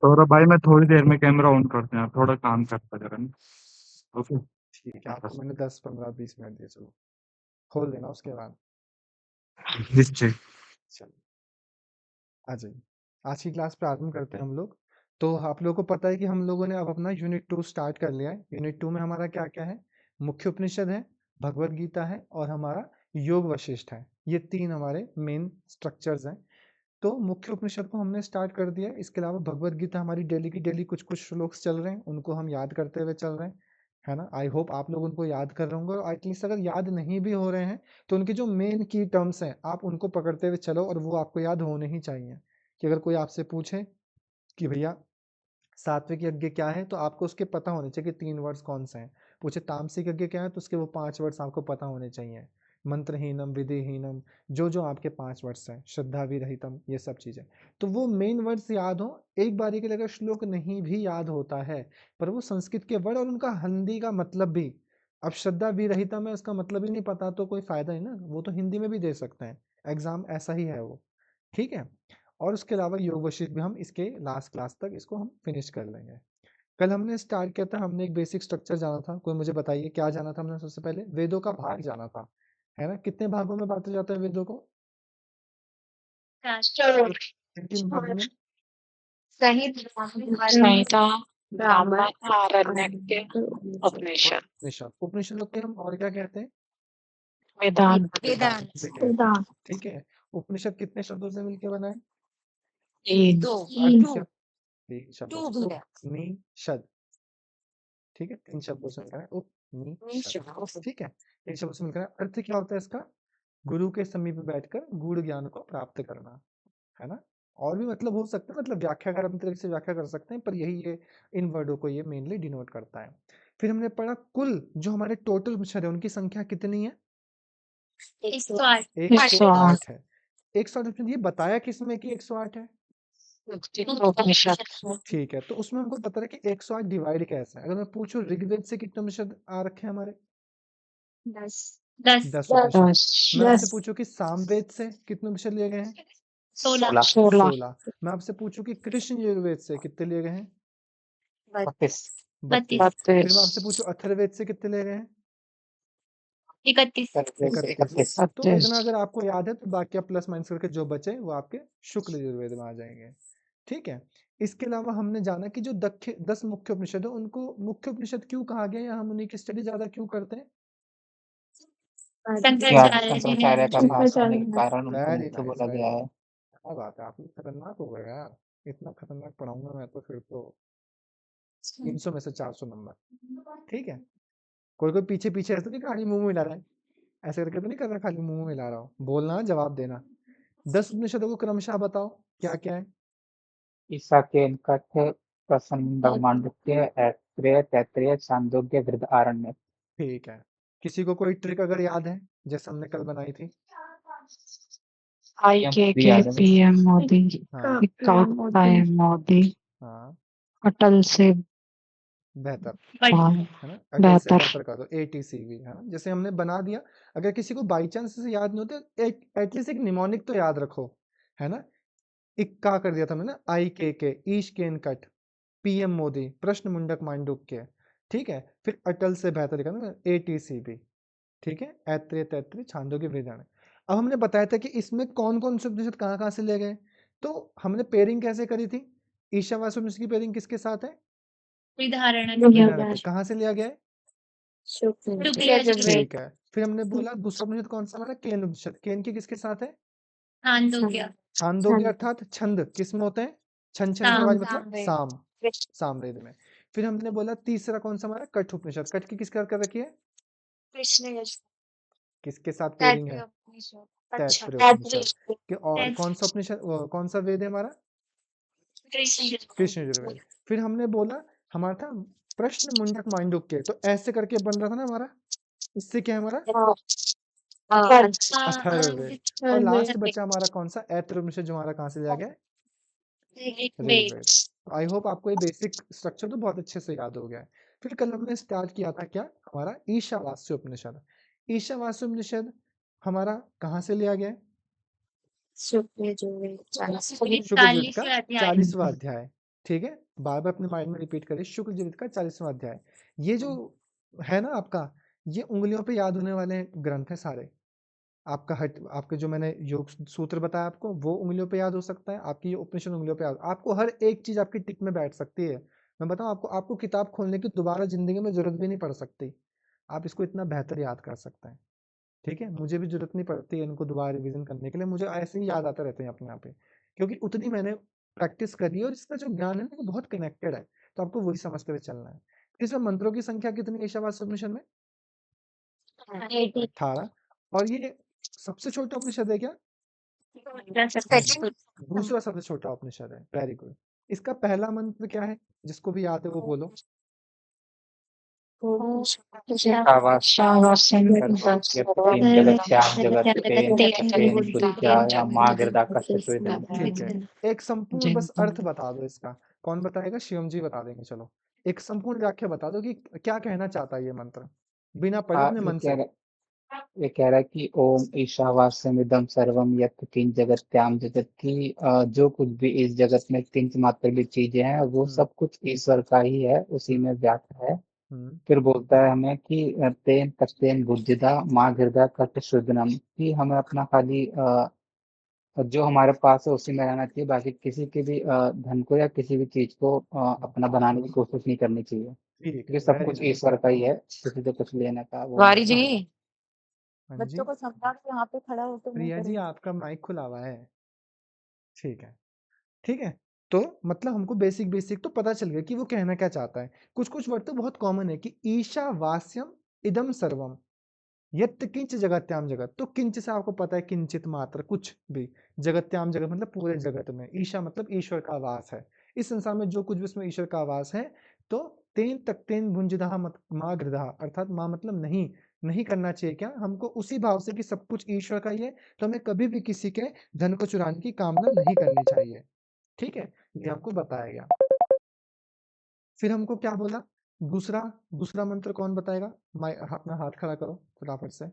तो भाई मैं थोड़ी देर में कैमरा ऑन करते हैं, थोड़ा काम करता जरा ना। ओके। ठीक है, आपको मैंने 10 15 20 मिनट दिए, चलो खोल देना उसके बाद। निश्चय। चलो आ जाइए, आज की क्लास प्रारंभ करते हैं हम लोग। तो आप लोगों को पता है कि हम लोगों ने अब अपना यूनिट 2 स्टार्ट कर लिया है। यूनिट 2 में हमारा क्या क्या है? मुख्य उपनिषद है, भगवत गीता है और हमारा योग वशिष्ठ है। ये 3 हमारे मेन स्ट्रक्चर्स हैं। तो मुख्य उपनिषद को हमने स्टार्ट कर दिया है। इसके अलावा भगवत गीता हमारी डेली की डेली कुछ कुछ श्लोक चल रहे हैं, उनको हम याद करते हुए चल रहे हैं, है ना। आई होप आप लोग उनको याद कर रहे होंगे, और एटलीस्ट अगर याद नहीं भी हो रहे हैं तो उनके जो मेन की टर्म्स हैं आप उनको पकड़ते हुए चलो, और वो आपको याद होने ही चाहिए। कि अगर कोई आपसे पूछे कि भैया सात्विक यज्ञ क्या है, तो आपको उसके पता होने चाहिए कि 3 वर्ड्स कौन से हैं। पूछे तामसिक यज्ञ क्या है, तो उसके वो 5 वर्ड्स आपको पता होने चाहिए। मंत्रहीनम, विधिहीनम, जो जो आपके 5 वर्ड्स हैं, श्रद्धा विरहितम, ये सब चीजें। तो वो मेन वर्ड्स याद हो। एक बारी के लिए अगर श्लोक नहीं भी याद होता है, पर वो संस्कृत के वर्ड और उनका हिंदी का मतलब भी, अब श्रद्धा विरहितम है, उसका मतलब ही नहीं पता तो कोई फायदा ही ना, वो तो हिंदी में भी दे सकते हैं। एग्जाम ऐसा ही है वो, ठीक है। और उसके अलावा योग वशिष्ठ भी हम इसके लास्ट क्लास तक इसको हम फिनिश कर लेंगे। कल हमने स्टार्ट किया था, हमने एक बेसिक स्ट्रक्चर जाना था। कोई मुझे बताइए क्या जाना था हमने? सबसे पहले वेदों का भाग जाना था, है ना। कितने भागों में बांटे जाते हैं वेदों को? किन किन भागों में? संहिता, ब्राह्मण, आरण्यक, उपनिषद, उपनिषद। उपनिषदों के हम और क्या कहते हैं? वेदांत, वेदांत से कहते हैं, ठीक है। उपनिषद कितने शब्दों से मिलकर बना है? तीन, अर्थ क्या? 3 शब्दों से। निषद, ठीक है, 3 शब्दों से मिलकर है उपनिषद, ठीक है। 3 शब्दों से मिलकर है। अर्थ क्या होता है इसका? गुरु के समीप बैठकर गूढ़ ज्ञान को प्राप्त करना, है ना। और भी मतलब हो सकता है, मतलब व्याख्याकार अपनी तरीके से व्याख्या कर सकते हैं, पर यही ये इन वर्डों को ये मेनली डिनोट करता है। फिर हमने पढ़ा कुल जो हमारे टोटल उपनिषद है उनकी संख्या कितनी है? 108, 108 है। 108 उपनिषद ये बताया किसमें कि 108 है? उपनिषद, ठीक है, तो उसमें हमको पता है कि 108 डिवाइड कैसे है। अगर मैं पूछूं ऋग्वेद से कितने उपनिषद आ रखे हैं हमारे? 10 उपनिषद। मैं आपसे पूछूं कि सामवेद से कितने उपनिषद लिए गए हैं? 16, 16। मैं आपसे पूछूं कि कृष्ण यजुर्वेद से कितने लिए गए हैं? 32। फिर मैं आपसे पूछूं अथर्ववेद से कितने लिए गए हैं? 31। तो इतना अगर आपको याद है तो बाकी आप प्लस माइनस करके जो बचे वो आपके शुक्ल यजुर्वेद में आ जाएंगे, ठीक है। इसके अलावा हमने जाना कि जो 10 मुख्य उपनिषद है उनको मुख्य उपनिषद क्यों कहा गया, या हम उन्हीं की स्टडी ज्यादा क्यों करते हैं? शंकराचार्य का भाषण होने के कारण उनको वेरी मुख्य नाइस, बोला वेरी गया है। नाइस। क्या बात है, आप लोग खतरनाक हो गए यार। इतना खतरनाक पढ़ाऊंगा मैं तो फिर तो 300 में से 400 नंबर, ठीक है। कोई कोई पीछे पीछे ऐसे नहीं खाली मुंह में मिला रहा है, ऐसे करके तो नहीं कर रहा खाली मुंह में मिला रहा हूँ, बोलना जवाब देना। 10 उपनिषदों को क्रमशः बताओ क्या क्या है? ईसा के कथ्य, प्रसन्न, मांडुक्य, ऐत्रेय, तैत्तिरीय, छांदोग्य, बृहदारण्यक। ठीक है। किसी को कोई ट्रिक अगर याद है जैसे हमने कल बनाई थी? पीएम मोदी, हाँ मोदी, हाँ, अटल से बेहतर, हाँ, है ना। अटल से बेहतर कर दो, ATCV, है ना। जैसे हमने बना दिया। अगर किसी को बाई चांस से याद नहीं होता, एटलीस्ट एक निमोनिक तो याद रखो, है ना। इक्का कर दिया था हमने ना, IKK, ईश केन कट, PM मोदी, प्रश्न मुंडक मांडुक्य, ठीक है। फिर अटल से बेहतर लिखा ना, ATCV, ठीक है। ऐत्रेय तैत्तिरीय छांदोग्य बृहदारण्यक। अब हमने बताया था कि इसमें कौन कौन से उपनिषद कहाँ कहाँ से ले गए। तो हमने पेयरिंग कैसे करी थी? ईशावास्य उपनिषद की पेयरिंग किसके साथ है? बृहदारण्यक। कहाँ से लिया गया है? ठीक है। फिर हमने बोला दूसरा उपनिषद कौन सा हमारा? केन उपनिषद। केन की किसके साथ है? छांदोग्य, अर्थात छंद किसमें होते हैं? छन छन की आवाज मतलब साम, सामवेद में। फिर हमने बोला तीसरा कौन सा हमारा? कठ उपनिषद। कठ की किसके साथ कर रखी है? किसके साथ पेयरिंग है? तैत्तिरीय उपनिषद के। और कौन सा उपनिषद, कौन सा वेद है हमारा? कृष्ण यजुर्वेद। फिर हमने बोला हमारा था प्रश्न मुंडक मांडुक्य, तो ऐसे करके बन रहा था ना हमारा। इससे क्या है हमारा? अथर्ववेद। और लास्ट बचा हमारा कौन सा? ऐत्रेय उपनिषद, जो हमारा कहाँ से लिया गया? ऋग्वेद। आई होप आपको ये बेसिक स्ट्रक्चर तो बहुत अच्छे से याद हो गया है। फिर कल हमने स्टार्ट किया था क्या हमारा? ईशावास्य उपनिषद। ईशावास्य उपनिषद हमारा कहाँ से लिया गया है? शुक्ल यजुर्वेद का 40वां अध्याय, ठीक है, बार बार अपने माइंड में रिपीट करिए। शुक्ल जीवित का 40वां अध्याय, ये जो है ना आपका, ये उंगलियों पे याद होने वाले ग्रंथ है सारे। आपका हट, आपके जो मैंने योग सूत्र बताया आपको, वो उंगलियों पे याद हो सकता है, आपकी ये उपनिषद उंगलियों पे याद, आपको हर एक चीज आपकी टिक में बैठ सकती है। मैं बताऊं आपको, आपको किताब खोलने की दोबारा जिंदगी में जरूरत भी नहीं पड़ सकती, आप इसको इतना बेहतर याद कर सकते हैं। ठीक है, मुझे भी जरूरत नहीं पड़ती है इनको दोबारा रिवीजन करने के लिए, मुझे ऐसे ही याद आते रहते हैं अपने आप पे, क्योंकि उतनी मैंने प्रैक्टिस करी है और इसका जो ज्ञान है ना वो बहुत कनेक्टेड है, तो आपको वही समझते हुए चलना है। इसमें मंत्रों की संख्या कितनी है ईशावास्य उपनिषद में? 18। और ये सबसे छोटा उपनिषद है क्या? दूसरा सबसे छोटा उपनिषद है। Very good. इसका पहला मंत्र क्या है, जिसको भी याद है वो बोलो। शावास्यं सर्वं यत् यत् किंच किंच जगत् जगत् तेन तेन बुद्ध्या मा ठीक है, एक संपूर्ण बस अर्थ बता दो इसका। कौन बताएगा? शिवम जी बता देंगे। चलो एक संपूर्ण व्याख्या बता दो कि क्या कहना चाहता है ये मंत्र, बिना पढ़े अपने मन से। ये कह रहा है कि ओम ईशावास्यमिदं सर्वम यत् किंच जगत्याम जगत की जो कुछ भी इस जगत में किंच मात्र भी चीजें हैं वो सब कुछ ईश्वर का ही है, उसी में व्याप्त है। फिर बोलता है हमें कि तेन तत्तेन बुद्धिदा माँ हृदय कट शुद्धनम, कि हमें अपना खाली जो हमारे पास है उसी में रहना चाहिए, बाकी किसी के भी धन को या किसी भी चीज को अपना बनाने की कोशिश नहीं करनी चाहिए, ठीक है, क्योंकि सब वेरी कुछ नाइस। ईश्वर का ही है, किसी से कुछ लेने का वो वारी नहीं जी, है। हाँ जी, बच्चों को समझा के यहाँ पे खड़ा होकर नहीं प्रिया जी करेंगे। आपका माइक खुला हुआ है। ठीक है, ठीक है। तो मतलब हमको बेसिक बेसिक तो पता चल गया कि वो कहना क्या चाहता है। कुछ कुछ वर्ड तो बहुत कॉमन है कि ईशावास्यम इदम सर्वम यत् किंच जगत्याम जगत। तो किंच से आपको पता है किंचित मात्र, कुछ भी। जगत्याम जगत मतलब पूरे जगत में। ईशा मतलब ईश्वर का वास है, इस संसार में जो कुछ भी उसमें ईश्वर का वास है। तो तेन तक तेन भुंजदहा मत माँ गृधा, अर्थात माँ मतलब नहीं, नहीं करना चाहिए क्या हमको, उसी भाव से कि सब कुछ ईश्वर का ही है, तो हमें कभी भी किसी के धन को चुराने की कामना नहीं करनी चाहिए। ठीक है, ये आपको बताया गया। फिर हमको क्या बोला? दूसरा दूसरा मंत्र कौन बताएगा? अपना हाथ खड़ा करो फटाफट से।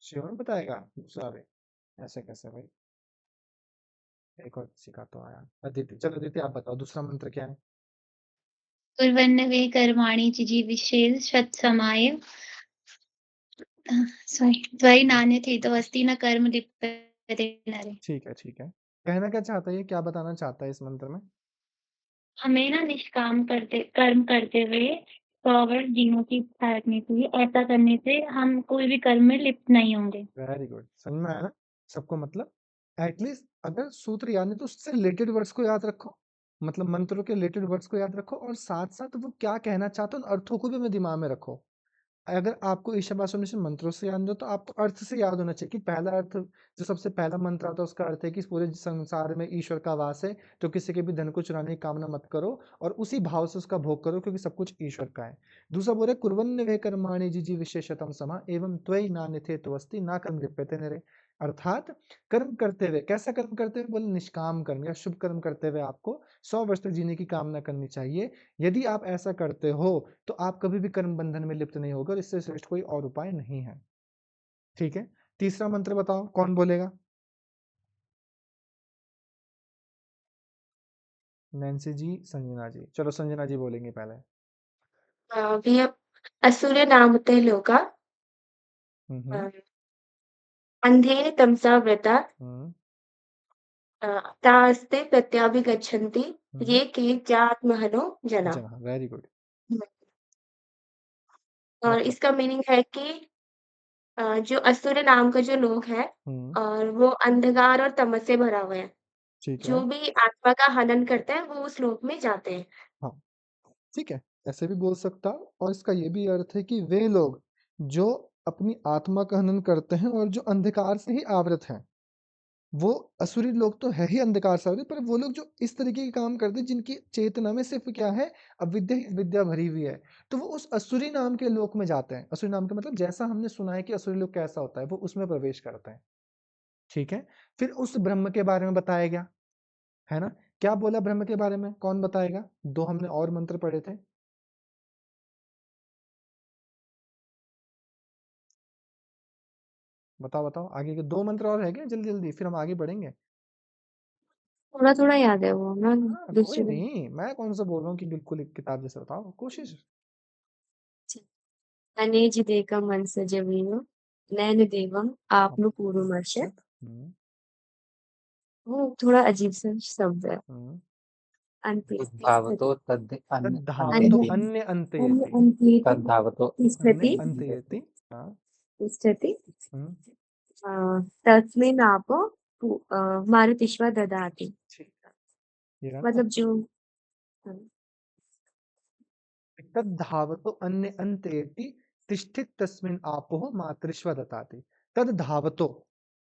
शिवम बताएगा दूसरा भी? ऐसे कैसे भाई, एक और किसी का तो आया। अदिति, चलो अदिति आप बताओ दूसरा मंत्र क्या है? कुर्वन्नवे कर्माणि जिजीविषेत् सत्समाय त्वयि नान्यथेतोऽस्ति न कर्म लिप्यते नरे। ठीक है, ठीक है। कहना क्या चाहता है ये, क्या बताना चाहता है इस मंत्र में? हमें ना निष्काम कर्म करते हुए 100 वर्ष जीने की इच्छा रखनी चाहिए। ऐसा करने से हम कोई भी कर्म में लिप्त नहीं होंगे। वेरी गुड, समझ में आया ना सबको? मतलब एटलीस्ट अगर सूत्र याद नहीं तो उससे रिलेटेड वर्ड्स को याद रखो, मतलब मंत्रों के रिलेटेड वर्ड्स को याद रखो, और साथ साथ वो क्या कहना चाहते हो उन अर्थों को भी अपने दिमाग में रखो। अगर आपको ईशावास्यनिषद मंत्रों से याद हो तो आपको अर्थ से याद होना चाहिए कि पहला अर्थ, जो सबसे पहला मंत्र आता है उसका अर्थ है कि इस पूरे संसार में ईश्वर का वास है, तो किसी के भी धन को चुराने की कामना मत करो और उसी भाव से उसका भोग करो, क्योंकि सब कुछ ईश्वर का है। दूसरा बोल रहे कुर्वन्य वे कर्माणि जिजी विशेषतम समा एवं त्वयि नान्यथे तवस्ति ना कर्म लिप्यते नरे। अर्थात कर्म करते हुए, कैसा कर्म करते हुए? बोले निष्काम कर्म या शुभ कर्म करते हुए आपको 100 वर्ष तक जीने की कामना करनी चाहिए। यदि आप ऐसा करते हो तो आप कभी भी कर्म बंधन में लिप्त नहीं होगे, और इससे श्रेष्ठ कोई और उपाय नहीं है। ठीक है, तीसरा मंत्र बताओ कौन बोलेगा? नैन्सी जी, संजना जी। चलो संजना जी बोलेंगे पहले। भी असुर नामते लोका हम्म अंधेन तमसा व्रता हम्म तास्ते प्रत्याभिगच्छन्ति हम्म ये के चात्महनो जना। जना, वेरी गुड। और मतलब इसका मीनिंग है कि जो असुर नाम का जो लोग है और वो अंधकार और तमस से भरा हुआ है, ठीक है, जो भी आत्मा का हनन करते हैं वो उस लोक में जाते हैं। हाँ ठीक है, ऐसे भी बोल सकता हूँ। और इसका ये भी अर्थ है कि वे लोग जो अपनी आत्मा का हनन करते हैं और जो अंधकार से ही आवृत हैं, वो असुरी लोग तो है ही अंधकार से आवृत, पर वो लोग जो इस तरीके के काम करते हैं जिनकी चेतना में सिर्फ क्या है, अविद्या ही विद्या भरी हुई है, तो वो उस असुरी नाम के लोक में जाते हैं। असुरी नाम के मतलब जैसा हमने सुना है कि असुरी लोग कैसा होता है, वो उसमें प्रवेश करते हैं। ठीक है, फिर उस ब्रह्म के बारे में बताया गया है ना? क्या बोला ब्रह्म के बारे में, कौन बताएगा? दो हमने और मंत्र पढ़े थे। बताओ बताओ आगे के 2 मंत्र और है क्या, जल्दी जल्दी फिर हम आगे बढ़ेंगे। थोड़ा-थोड़ा याद है वो ना हाँ कोई दूसरे दिन। नहीं, मैं कौन सा बोल रहा हूँ कि बिल्कुल एक किताब जैसे, बताओ कोशिश। अनेजिदेकं मनसजवीयो नैन देवम आपनु पूर्वमर्शत्। हम्म, वो थोड़ा अजीब सा शब्द है। हम्म। अंत्येति तद्धावतो तद् अन्य तद्धावतो अन्य अन्य अन्य अंतयेति, अंत्येति तद्धावतो अन्य तिष्ठति अंतयेति। हाँ। तिष्ठति हम्म, तस्मिन् आपो मारुतिष्व ददाति। ठीक है, ये रहा ना। मतलब जो तद्धावतो अन्य अंतयेति तिष्ठित तस्मिन् आपोः मातृष्व ददाति। तद्धावतो,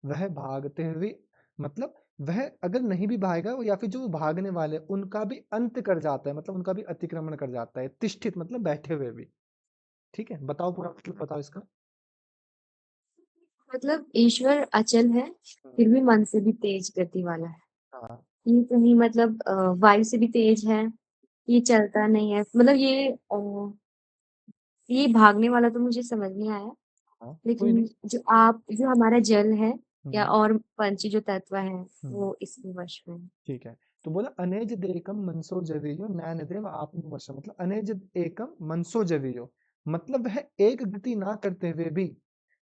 वह भागते हुए, मतलब वह अगर नहीं भी भागेगा या फिर जो भागने वाले उनका भी अंत कर जाता है, मतलब उनका भी अतिक्रमण कर जाता है। तिष्ठित मतलब बैठे हुए भी। ठीक है, बताओ पूरा मतलब बताओ इसका। मतलब ईश्वर अचल है, फिर भी मन से भी तेज गति वाला है। हाँ ये कहीं मतलब वायु से भी तेज है, ये चलता नहीं है, मतलब ये भागने वाला तो मुझे समझ नहीं आया। हाँ कोई लेकिन नहीं। जो हमारा जल है या हम्म, और पंच जो तत्व है हम्म, वो इसमें वश में है। ठीक है। तो बोला अनेज देकम मनसो जवीयो नैन देव आपनु वश, मतलब अनेज एकम मनसो जवीयो, मतलब वह एक गति ना करते हुए भी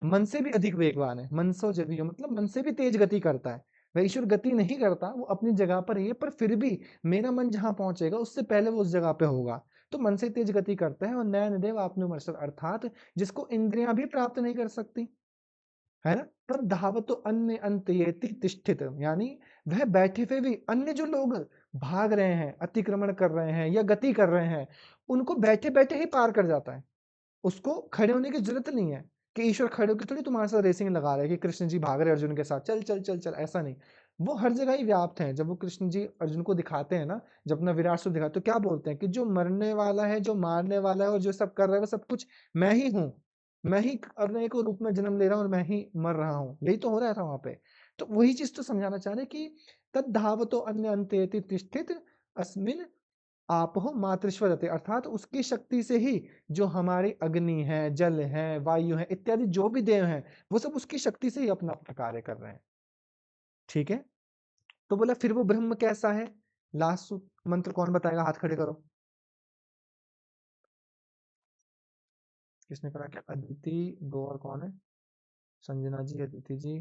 मन से भी अधिक वेगवान है। मनसो जवीयो मतलब मन से भी तेज गति करता है। वह ईश्वर गति नहीं करता, वो अपनी जगह पर ही है, पर फिर भी मेरा मन जहां पहुंचेगा उससे पहले वो उस जगह पे होगा। तो मन से तेज गति करता है। और नैन देव आपनु वर्ष, अर्थात जिसको इंद्रियां भी प्राप्त नहीं कर सकती, है ना। तब धावतो अन्य अंतयेति तिष्ठित, यानी वह बैठे हुए भी अन्य जो लोग भाग रहे हैं, अतिक्रमण कर रहे हैं या गति कर रहे हैं, उनको बैठे बैठे ही पार कर जाता है। उसको खड़े होने की जरूरत नहीं है कि ईश्वर खड़े होकर थोड़ी तुम्हारे साथ रेसिंग लगा रहे हैं कि कृष्ण जी भाग रहे हैं अर्जुन के साथ, चल चल चल चल, ऐसा नहीं। वो हर जगह ही व्याप्त है। जब वो कृष्ण जी अर्जुन को दिखाते हैं ना, जब अपना विराट स्वरूप दिखाते, तो क्या बोलते हैं कि जो मरने वाला है, जो मारने वाला है और जो सब कर रहा है वो सब कुछ मैं ही हूँ। मैं ही अपने को रूप में जन्म ले रहा हूँ और मैं ही मर रहा हूँ। यही तो हो रहा था वहां पे। तो वही चीज तो समझाना चाह रहे कि तद धावतो अन्य अंत्येति तिष्ठित अस्मिन आपहो मातृश्वरते, अर्थात उसकी शक्ति से ही जो हमारी अग्नि है, जल है, वायु है इत्यादि जो भी देव हैं, वो सब उसकी शक्ति से ही अपना अपना कार्य कर रहे हैं। ठीक है। तो बोला फिर वो ब्रह्म कैसा है। लास्ट मंत्र कौन बताएगा, हाथ खड़े करो। किसने करा, क्या अदिति, दो और कौन है, संजना जी, अदिति जी,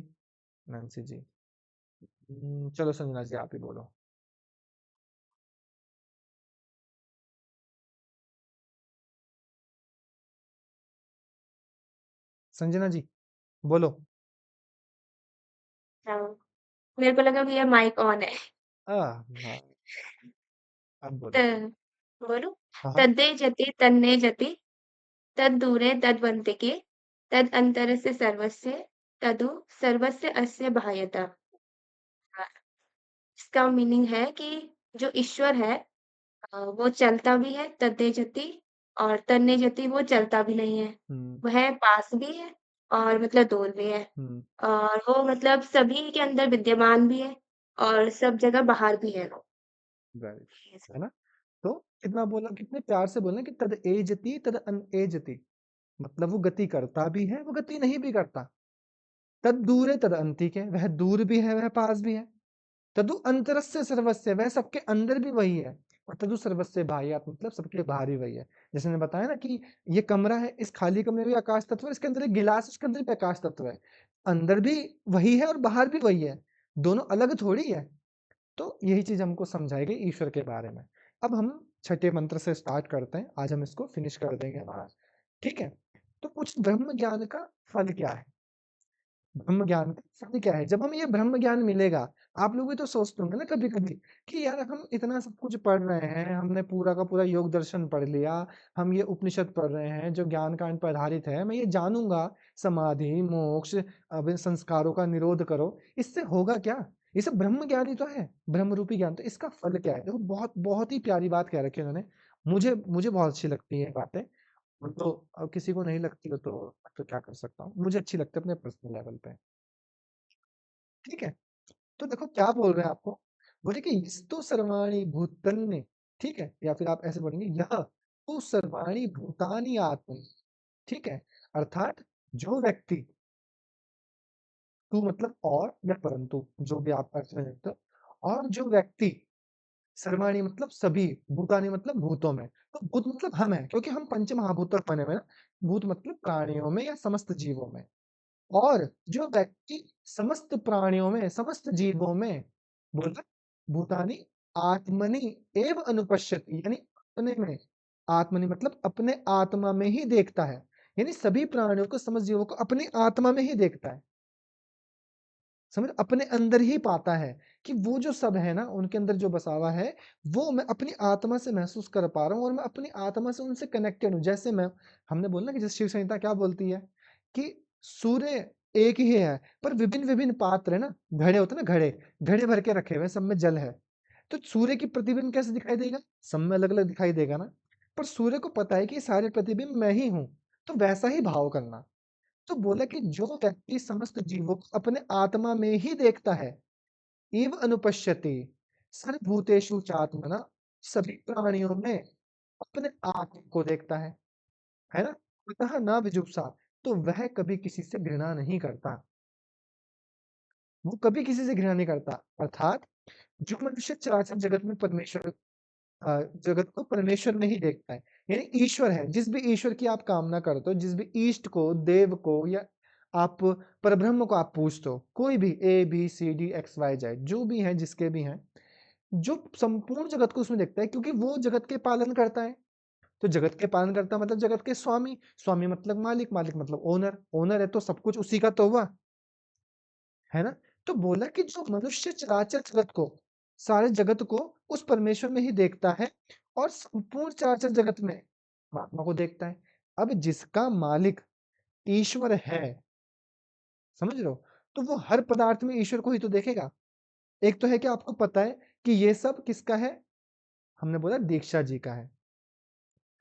नैन्सी जी। चलो संजना जी आप ही बोलो। संजना जी बोलो। हाँ, मेरे को लगा भैया माइक ऑन है। हाँ, अब त बोलो। बोलूं? हाँ हाँ। तद्दे जति तन्ने जति तद्दूरे तद्वन्तिके तदन्तरस्य सर्वस्य तदु सर्वस्य अस्य बाह्यता। हाँ, इसका मीनिंग है कि जो ईश्वर है वो चलता भी है तद्दे जति, और तन्ने जति वो चलता भी नहीं है। हम्म, वह पास भी है और मतलब दूर भी है। हम्म, और वो मतलब सभी के अंदर विद्यमान भी है और सब जगह बाहर भी है वो। वेरी गुड, है ना। तो कितना बोला, कितने प्यार से बोलना कि तद एजति तद अनएजति, मतलब वो गति करता भी है, वो गति नहीं भी करता। तद दूर है तद अंतिक है, वह दूर भी है वह पास भी है। तदु अंतरस्य सर्वस्य, वह सबके अंदर भी वही है। और तदु सर्वस्य बाह्यात, मतलब सबके बाहर ही वही है। जैसे मैंने बताया ना कि ये कमरा है, इस खाली कमरे में भी आकाश तत्व है, इसके अंदर एक गिलास, उसके अंदर भी आकाश तत्व है। अंदर भी वही है और बाहर भी वही है, दोनों अलग थोड़ी है। तो यही चीज हमको समझाई गई ईश्वर के बारे में। अब हम छठे मंत्र से स्टार्ट करते हैं, आज हम इसको फिनिश कर देंगे हमारा। ठीक है। तो कुछ ब्रह्म ज्ञान का फल क्या है। ब्रह्म ज्ञान का फल क्या है, जब हमें ये ब्रह्म ज्ञान मिलेगा। आप लोग भी तो सोचते होंगे ना कभी कभी कि यार हम इतना सब कुछ पढ़ रहे हैं, हमने पूरा का पूरा योग दर्शन पढ़ लिया, हम ये उपनिषद पढ़ रहे हैं जो ज्ञान कांड पर आधारित है, मैं ये जानूंगा समाधि मोक्ष, अब इन संस्कारों का निरोध करो, इससे होगा क्या। ये सब ब्रह्म ज्ञान ही तो है, ब्रह्म रूपी ज्ञान। तो इसका फल क्या है, देखो बहुत बहुत ही प्यारी बात कह रखी है उन्होंने। मुझे मुझे बहुत अच्छी लगती है बातें। तो अब किसी को नहीं लगती हो तो क्या कर सकता हूँ, मुझे अच्छी लगती है अपने पर्सनल लेवल पे। ठीक है। तो देखो क्या बोल रहे हैं आपको, बोले कि यस्तु सर्वाणि भूतन्य, ठीक है, या फिर आप ऐसे बोलेंगे यह तु सर्वाणि भूतानि आत्मा, ठीक है। अर्थात जो व्यक्ति टू मतलब और या परंतु, जो भी आप अर्थ में देखते हो। और जो व्यक्ति, सर्वाणी मतलब सभी, भूतानि मतलब भूतों में। तो भूत मतलब हम है, क्योंकि हम पंच महाभूतों में बने हुए हैं ना। भूत मतलब प्राणियों में या समस्त जीवों में। और जो व्यक्ति समस्त प्राणियों में, समस्त जीवों में, बोला भूतानि आत्मनि एव अनुपश्यति, यानी अपने में, आत्मनि मतलब अपने आत्मा में ही देखता है, यानी सभी प्राणियों को, समस्त जीवों को अपनी आत्मा में ही देखता है। समझ, अपने अंदर ही पाता है कि वो जो सब है ना, उनके अंदर जो बसा हुआ है, वो मैं अपनी आत्मा से महसूस कर पा रहा हूँ और मैं अपनी आत्मा से उनसे कनेक्टेड हूँ। जैसे मैं, हमने बोला कि जैसे शिव संहिता क्या बोलती है कि सूर्य एक ही है, पर विभिन्न विभिन्न पात्र है ना, घड़े होते हैं ना, घड़े घड़े भर के रखे हुए हैं, सब में जल है। तो सूर्य की प्रतिबिंब कैसे दिखाई देगा? सब में अलग अलग दिखाई देगा ना, पर सूर्य को पता है कि ये सारे प्रतिबिंब मैं ही हूँ। तो वैसा ही भाव करना। तो बोला कि जो व्यक्ति समस्त जीवों को अपने आत्मा में ही देखता है, एव अनुपश्यति सर्वभूतेषु चात्मना, सभी प्राणियों में अपने आत्मा को देखता है ना। अतः न विजुप्सा, तो वह कभी किसी से घृणा नहीं करता, वो कभी किसी से घृणा नहीं करता। अर्थात जो मनुष्य चराचर जगत में परमेश्वर, जगत को परमेश्वर में ही देखता है, यानी ईश्वर है, जिस भी ईश्वर की आप कामना करते हो, जिस भी ईष्ट को, देव को, या आप परब्रह्म को आप पूछते हो, कोई भी ABCD XYZ जो भी है, जिसके भी हैं, जो संपूर्ण जगत को उसमें देखता है, क्योंकि वो जगत के पालन करता है। तो जगत के पालन करता मतलब जगत के स्वामी, स्वामी मतलब मालिक, मालिक मतलब ओनर, ओनर है तो सब कुछ उसी का तो हुआ, है ना। तो बोला कि जो मनुष्य चराचर जगत को, सारे जगत को उस परमेश्वर में ही देखता है और संपूर्ण चराचर जगत में परमात्मा को देखता है। अब जिसका मालिक ईश्वर है, समझ रहे हो, तो वो हर पदार्थ में ईश्वर को ही तो देखेगा। एक तो है कि आपको पता है कि ये सब किसका है, हमने बोला दीक्षा जी का है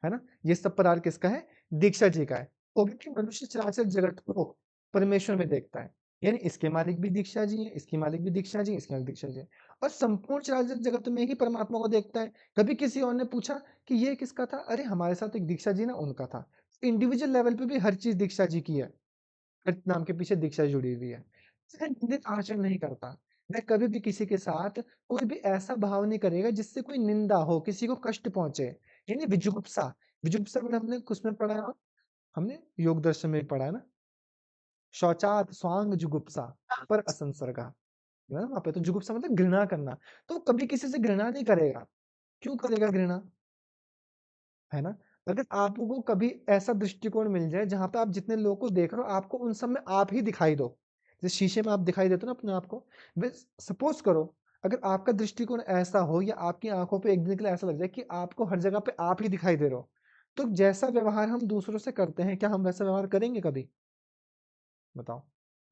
ना। ये सब पदार्थ किसका है? दीक्षा जी का है। तो भी कि मनुष्य चराचर जगत को परमेश्वर में देखता है, यानी इसके मालिक भी दीक्षा जी है, इसके मालिक भी दीक्षा जी, इसके मालिक दीक्षा जी है, और संपूर्ण चराचर जगत में ही परमात्मा को देखता है। कभी किसी और ने पूछा कि ये किसका था, अरे हमारे साथ एक दीक्षा जी ना, उनका था। इंडिविजुअल लेवल पे भी हर चीज दीक्षा जी की है, हर नाम के पीछे दीक्षा जुड़ी हुई है। वह निंदित आचरण नहीं करता, वह कभी भी किसी के साथ कोई भी ऐसा भाव नहीं करेगा जिससे कोई निंदा हो, किसी को कष्ट पहुंचे, यानी विजुगुप्सा। विजुगुप्सा में हमने किसमें पढ़ा है? हमने योग दर्शन में पढ़ा है ना, शौचात स्वांग जुगुप्सा पर असंसर्गा, है ना वहां पे। तो जुगुप्सा मतलब घृणा करना, तो कभी किसी से घृणा नहीं करेगा। क्यों करेगा घृणा, है ना। अगर आपको कभी ऐसा दृष्टिकोण मिल जाए जहां पे आप जितने लोगों को देख रहे हो, आपको उन सब में आप ही दिखाई दो, जैसे शीशे में आप दिखाई देते हो ना अपने आप को, सपोज करो अगर आपका दृष्टिकोण ऐसा हो, या आपकी आंखों पे एक दिन के लिए ऐसा लग जाए कि आपको हर जगह पे आप ही दिखाई दे रहे हो, तो जैसा व्यवहार हम दूसरों से करते हैं, क्या हम वैसा व्यवहार करेंगे कभी? बताओ,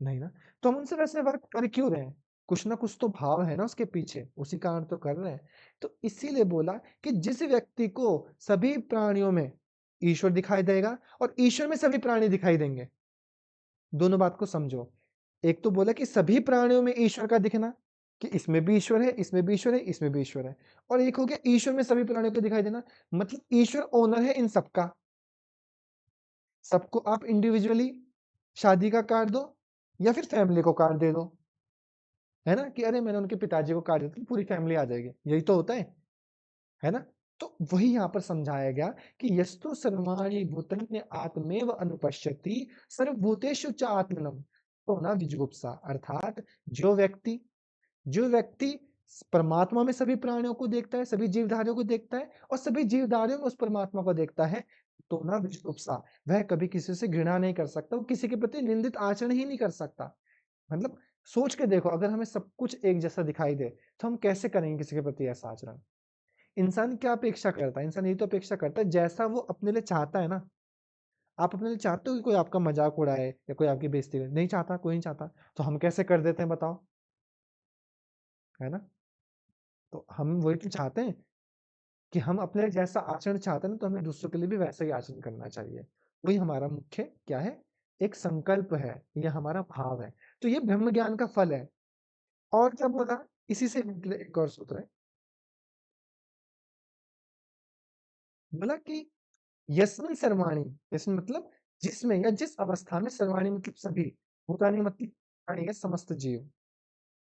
नहीं ना। तो हम उनसे वैसे व्यवहार कर क्यों रहे हैं? कुछ ना कुछ तो भाव है ना उसके पीछे, उसी कारण तो कर रहे हैं। तो इसीलिए बोला कि जिस व्यक्ति को सभी प्राणियों में ईश्वर दिखाई देगा और ईश्वर में सभी प्राणी दिखाई देंगे, दोनों बात को समझो। एक तो बोला कि सभी प्राणियों में ईश्वर का दिखना, कि इसमें भी ईश्वर है, इसमें भी ईश्वर है, इसमें भी ईश्वर है। और एक हो गया ईश्वर में सभी प्राणियों को दिखाई देना, मतलब ईश्वर ओनर है इन सबका। सबको आप इंडिविजुअली शादी का कार्ड दो या फिर फैमिली को कार्ड दे दो, है ना, कि अरे मैंने उनके पिताजी को कार्ड दिया तो पूरी फैमिली आ जाएगी, यही तो होता है ना। तो वही यहाँ पर समझाया गया कि यस्तु सर्वाणि भूतानि आत्मेव अनुपश्यति सर्वभूतेषु च आत्मनम, तो ना विजुगुप्सा। अर्थात जो व्यक्ति परमात्मा में सभी प्राणियों को देखता है, सभी जीवधारियों को देखता है और सभी जीवधारियों में उस परमात्मा को देखता है, तो ना विजुगुप्सा, वह कभी किसी से घृणा नहीं कर सकता, वो किसी के प्रति निंदित आचरण ही नहीं कर सकता। मतलब सोच के देखो, अगर हमें सब कुछ एक जैसा दिखाई दे तो हम कैसे करेंगे किसी के प्रति ऐसा आचरण? इंसान क्या अपेक्षा करता है? इंसान ये तो अपेक्षा करता है जैसा वो अपने लिए चाहता है ना। आप अपने लिए चाहते हो कि कोई आपका मजाक उड़ाए या कोई आपकी बेइज्जती करे? नहीं चाहता, कोई नहीं चाहता। तो हम कैसे कर देते हैं बताओ, है ना। तो हम वही तो चाहते हैं कि हम अपने लिए जैसा आचरण चाहते हैं ना, तो हमें दूसरों के लिए भी वैसा ही आचरण करना चाहिए। वही हमारा मुख्य क्या है, एक संकल्प है, यह हमारा भाव है। तो ये ब्रह्म ज्ञान का फल है। और क्या बोला, इसी से निकले एक और सूत्र है, बोला कि यस्मिन् सर्वाणि, यस्मिन् मतलब जिसमें या जिस अवस्था में, सर्वाणि मतलब सभी, भूतानि मतलब प्राणी है समस्त जीव,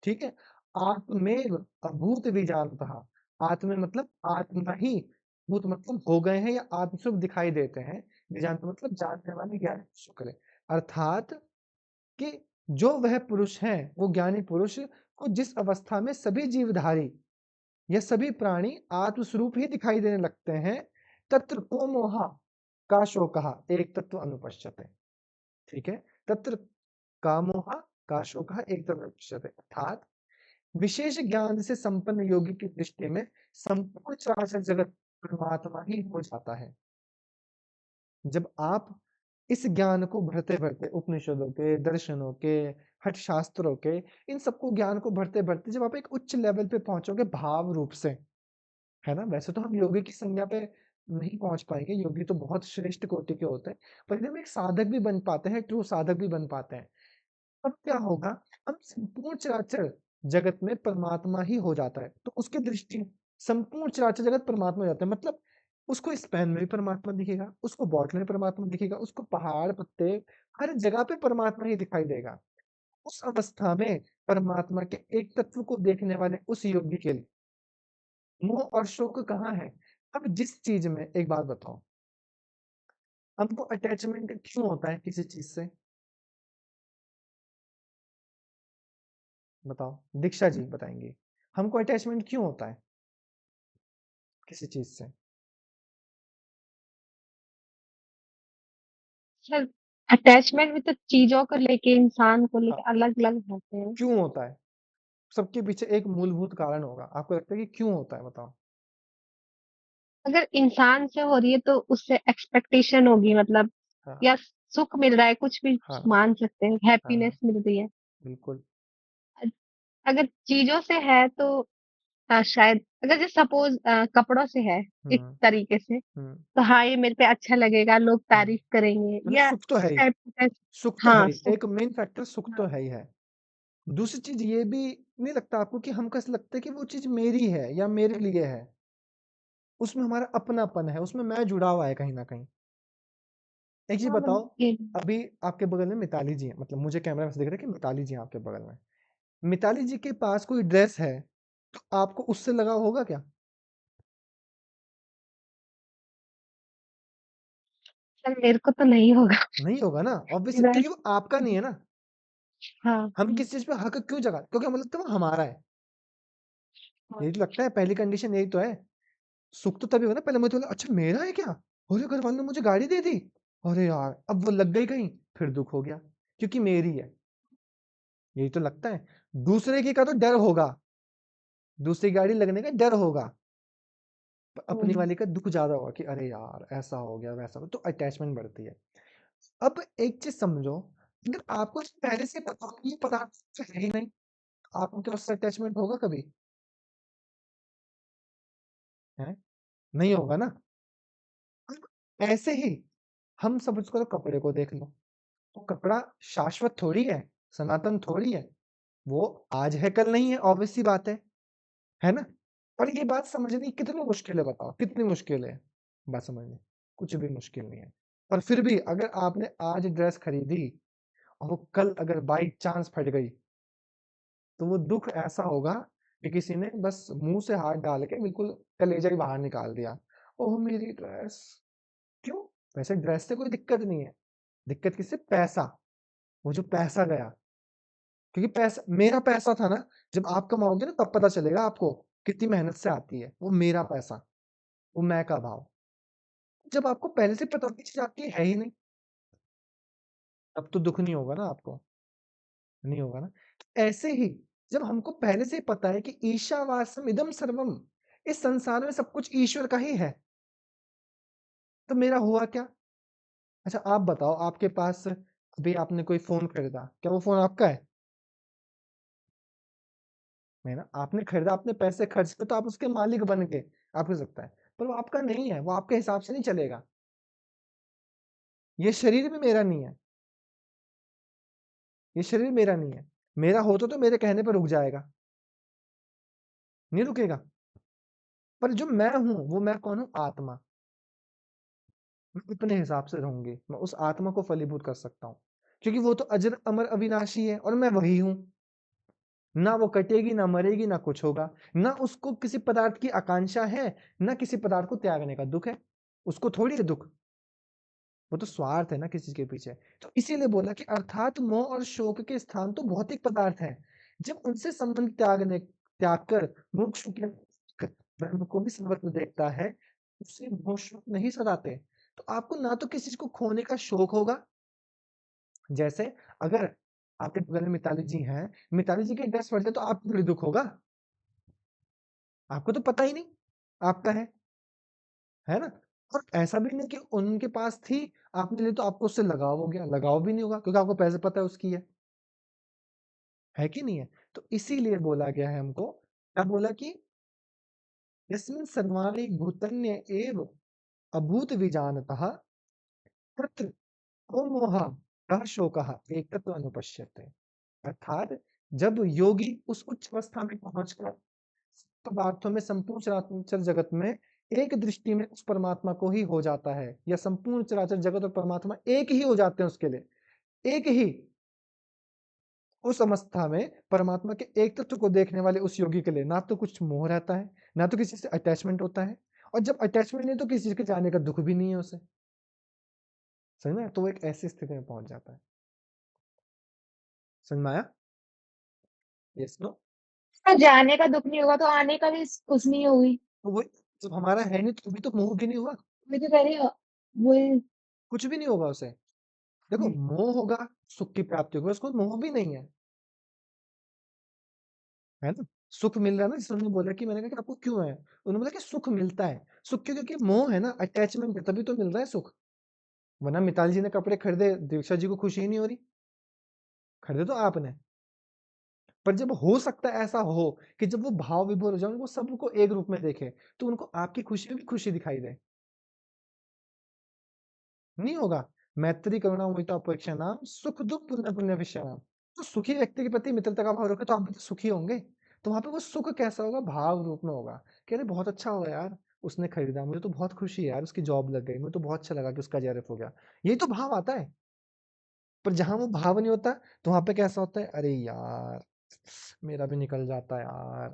ठीक है। आत्मेव अभूत विजानतः, आत्म मतलब आत्मा ही, भूत मतलब हो गए हैं या आत्मस्वरूप दिखाई देते हैं, विजानत मतलब जानने वाले, ज्ञानी शुक्र है। अर्थात कि जो वह पुरुष है, वो ज्ञानी पुरुष को जिस अवस्था में सभी जीवधारी या सभी प्राणी आत्मस्वरूप ही दिखाई देने लगते हैं, तत्र को मोहा का शोकः एक तत्व अनुपश्यते, ठीक है। तत्र का मोहा का शोकः एक तत्व अनुपश्यते, अर्थात विशेष ज्ञान से संपन्न योगी की दृष्टि में संपूर्ण चराचर जगत परमात्मा ही हो जाता है। जब आप इस ज्ञान को भरते भरते उपनिषदों के, दर्शनों के, हठ शास्त्रों के, इन सबको ज्ञान को भरते भरते जब आप एक उच्च लेवल पे पहुंचोगे भाव रूप से, है ना, वैसे तो हम योगी की संज्ञा पे नहीं पहुंच पाएंगे, योगी तो बहुत श्रेष्ठ कोटि के होते हैं, पर जब हम एक साधक भी बन पाते हैं, ट्रू साधक भी बन पाते हैं, तब क्या होगा, हम संपूर्ण चराचर जगत में परमात्मा ही हो जाता है। तो उसकी दृष्टि संपूर्ण चराचर जगत परमात्मा हो जाता है, मतलब उसको इस पेन में भी परमात्मा दिखेगा, उसको बॉटल में परमात्मा दिखेगा, उसको पहाड़ पत्ते हर जगह पे परमात्मा ही दिखाई देगा। उस अवस्था में परमात्मा के एक तत्व को देखने वाले उस योगी के लिए मोह और शोक कहाँ है। अब जिस चीज में, एक बात बताओ, हमको अटैचमेंट क्यों होता है किसी चीज से, बताओ, दीक्षा जी बताएंगे, हमको अटैचमेंट क्यों होता है किसी चीज से। सर अटैचमेंट भी तो चीजों को लेके, इंसान को हाँ, लेके अलग अलग होते हैं। क्यों होता है, सबके पीछे एक मूलभूत कारण होगा, आपको लगता है कि क्यों होता है, बताओ। अगर इंसान से हो रही है तो उससे एक्सपेक्टेशन होगी, मतलब हाँ या सुख मिल रहा है, कुछ भी हाँ मान सकते हैं, हाँ हैप्पीनेस मिल रही है। बिल्कुल। अगर चीजों से है तो शायद, अगर जैसे सपोज कपड़ों से है एक हम्म तरीके से, हम्म तो हाँ ये मेरे पे अच्छा लगेगा, लोग हम्म तारीफ करेंगे, मतलब या सुख तो है इस ही, टाइप का। सुख तो है हाँ ही, सुख। एक मेन फैक्टर सुख तो हाँ है ही है। दूसरी चीज ये भी नहीं लगता आपको कि हमको ऐसा लगता है कि वो चीज मेरी है या मेरे लिए है, उसमें हमारा अपनापन है, उसमें मैं जुड़ा हुआ है कहीं ना कहीं। एक चीज हाँ, बताओ, ये अभी आपके बगल में मिताली जी है, मतलब मुझे कैमरा में से दिख रहा है कि मिताली जी हैं आपके बगल में, मिताली जी के पास कोई ड्रेस है तो आपको उससे लगाव होगा क्या, सर मेरे को तो नहीं होगा। नहीं होगा ना, ऑब्वियसली, मेरा क्योंकि वो आपका नहीं है ना। हाँ हम किस चीज पे हक क्यों जगा, क्योंकि हमें लगता है वो हमारा है, हाँ यही तो लगता है, पहली कंडीशन यही तो है। सुख तो तभी होगा ना, पहले मुझे बोला अच्छा मेरा है क्या, अरे घर वालों ने मुझे गाड़ी दे दी, अरे यार अब वो लग गई कहीं, फिर दुख हो गया क्योंकि मेरी है, यही तो लगता है। दूसरे की का तो डर होगा, दूसरी गाड़ी लगने का डर होगा, पर अपनी वाली का दुख ज्यादा होगा कि अरे यार ऐसा हो गया वैसा हो, तो अटैचमेंट बढ़ती है। अब एक चीज समझो, अगर आपको पहले से पता हो कि ये पदार्थ तो है ही नहीं, आपको क्या उससे अटैचमेंट होगा कभी, है, नहीं होगा ना। अब ऐसे ही हम सब उसको, तो कपड़े को देख लो, तो कपड़ा शाश्वत थोड़ी है, सनातन थोड़ी है, वो आज है कल नहीं है, ऑब्वियस सी बात है ना। और ये बात समझनी कितनी मुश्किल है, बताओ कितनी मुश्किल है बात समझनी, कुछ भी मुश्किल नहीं है। और फिर भी अगर आपने आज ड्रेस खरीदी और वो कल अगर बाई चांस फट गई, तो वो दुख ऐसा होगा कि किसी ने बस मुंह से हाथ डाल के बिल्कुल कलेजा ही बाहर निकाल दिया, ओह मेरी ड्रेस। क्यों, वैसे ड्रेस से कोई दिक्कत नहीं है, दिक्कत किससे, पैसा, वो जो पैसा गया, क्योंकि पैसा मेरा पैसा था ना, जब आप कमाओगे ना तब पता चलेगा आपको कितनी मेहनत से आती है वो मेरा पैसा, वो मैं का भाव। जब आपको पहले से पता होगी चीज आपकी है ही नहीं, तब तो दुख नहीं होगा ना आपको, नहीं होगा ना। ऐसे ही जब हमको पहले से ही पता है कि ईशावास्यम इदम सर्वम, इस संसार में सब कुछ ईश्वर का ही है, तो मेरा हुआ क्या। अच्छा आप बताओ, आपके पास अभी आपने कोई फोन खरीदा, क्या वो फोन आपका है, नहीं ना, आपने खरीदा, आपने पैसे खर्च किए, तो आप उसके मालिक बन के आप कर सकता है, पर वो आपका नहीं है, वो आपके हिसाब से नहीं चलेगा। ये शरीर भी मेरा नहीं है, ये शरीर मेरा नहीं है, मेरा होता तो मेरे कहने पर रुक जाएगा, नहीं रुकेगा। पर जो मैं हूं वो मैं कौन हूं, आत्मा, मैं अपने हिसाब से रहूंगी, मैं उस आत्मा को फलीभूत कर सकता हूँ, क्योंकि वो तो अजर अमर अविनाशी है और मैं वही हूं। ना वो कटेगी, ना मरेगी, ना कुछ होगा। ना उसको किसी पदार्थ की आकांक्षा है, ना किसी पदार्थ को त्यागने का दुख है। उसको थोड़ी है दुख, वो तो स्वार्थ है ना किसी चीज के पीछे। तो इसीलिए बोला कि अर्थात मोह और शोक के स्थान तो भौतिक पदार्थ है। जब उनसे संबंध त्याग कर मोक्ष के ब्रह्म को भी सर्वत्र देखता है, उसे मोह शोक नहीं सताते। तो आपको ना तो किसी चीज को खोने का शौक होगा, जैसे अगर आपके बगल में मिताली जी हैं, मिताली जी के ड्रेस फट जाए तो आपको थोड़ी दुख होगा, आपको तो पता ही नहीं आपका है ना। और ऐसा भी नहीं कि उनके पास थी, आपने ली तो आपको उससे लगाव हो गया, लगाव भी नहीं होगा क्योंकि आपको पैसे पता है उसकी है कि नहीं है। तो इसीलिए बोला गया है हमको, क्या बोला कि यस्मिन् सर्वाणि भूतन्य एव अभूत विजानतः तत्र को मोहः कः शोकः एकत्व अनुपश्यते। अर्थात जब योगी उस उच्च अवस्था में पहुंचकर पदार्थों में, संपूर्ण चराचर जगत में एक दृष्टि में उस परमात्मा को ही हो जाता है, या संपूर्ण चराचर जगत और परमात्मा एक ही हो जाते हैं उसके लिए, एक ही। उस अवस्था में परमात्मा के एक तत्व को देखने वाले उस योगी के लिए ना तो कुछ मोह रहता है, ना तो किसी से अटैचमेंट होता है, और जब अटैचमेंट नहीं तो किसी चीज के जाने का दुख भी नहीं है उसे, समझ में? तो वो एक ऐसी स्थिति में पहुंच जाता है। समझ में आया? Yes no? तो जाने का दुख नहीं होगा तो आने का भी कुछ नहीं होगी। तो वो जब हमारा है नहीं तो भी तो मोह भी नहीं हुआ, मैं तो कह रही हूँ वही। कुछ भी नहीं होगा उसे। देखो मोह होगा सुख की प्राप्ति होगी, उसको मोह भी नहीं है ना। सुख मिल रहा है ना, जिस उन्होंने बोला कि मैंने कहा कि आपको क्यों है, उन्होंने बोला कि सुख मिलता है। सुख क्यों? क्योंकि मोह है ना, अटैचमेंट है, तभी तो मिल रहा है सुख। वरना मिताली जी ने कपड़े खरीदे, दीक्षा जी को खुशी ही नहीं हो रही, खरीदे तो आपने। पर जब हो सकता है ऐसा हो कि जब वो भाव विभोर हो जाए, उनको सबको एक रूप में देखे, तो उनको आपकी खुशी में भी खुशी दिखाई दे, नहीं होगा। मैत्री करुणा मुदिता उपेक्षा नाम सुख दुख पुण्य पुण्य विषय नाम। तो सुखी व्यक्ति के प्रति मित्रता का भाव रखे तो आप भी तो सुखी होंगे। तो वहां पे वो सुख कैसा होगा? भाव रूप में होगा कि अरे बहुत अच्छा हुआ यार, उसने खरीदा, मुझे तो बहुत खुशी है यार, उसकी जॉब लग गई, मुझे तो बहुत अच्छा लगा कि उसका जेआरएफ हो गया। यही तो भाव आता है। पर जहां वो भाव नहीं होता तो वहां पे कैसा होता है? अरे यार मेरा भी निकल जाता यार,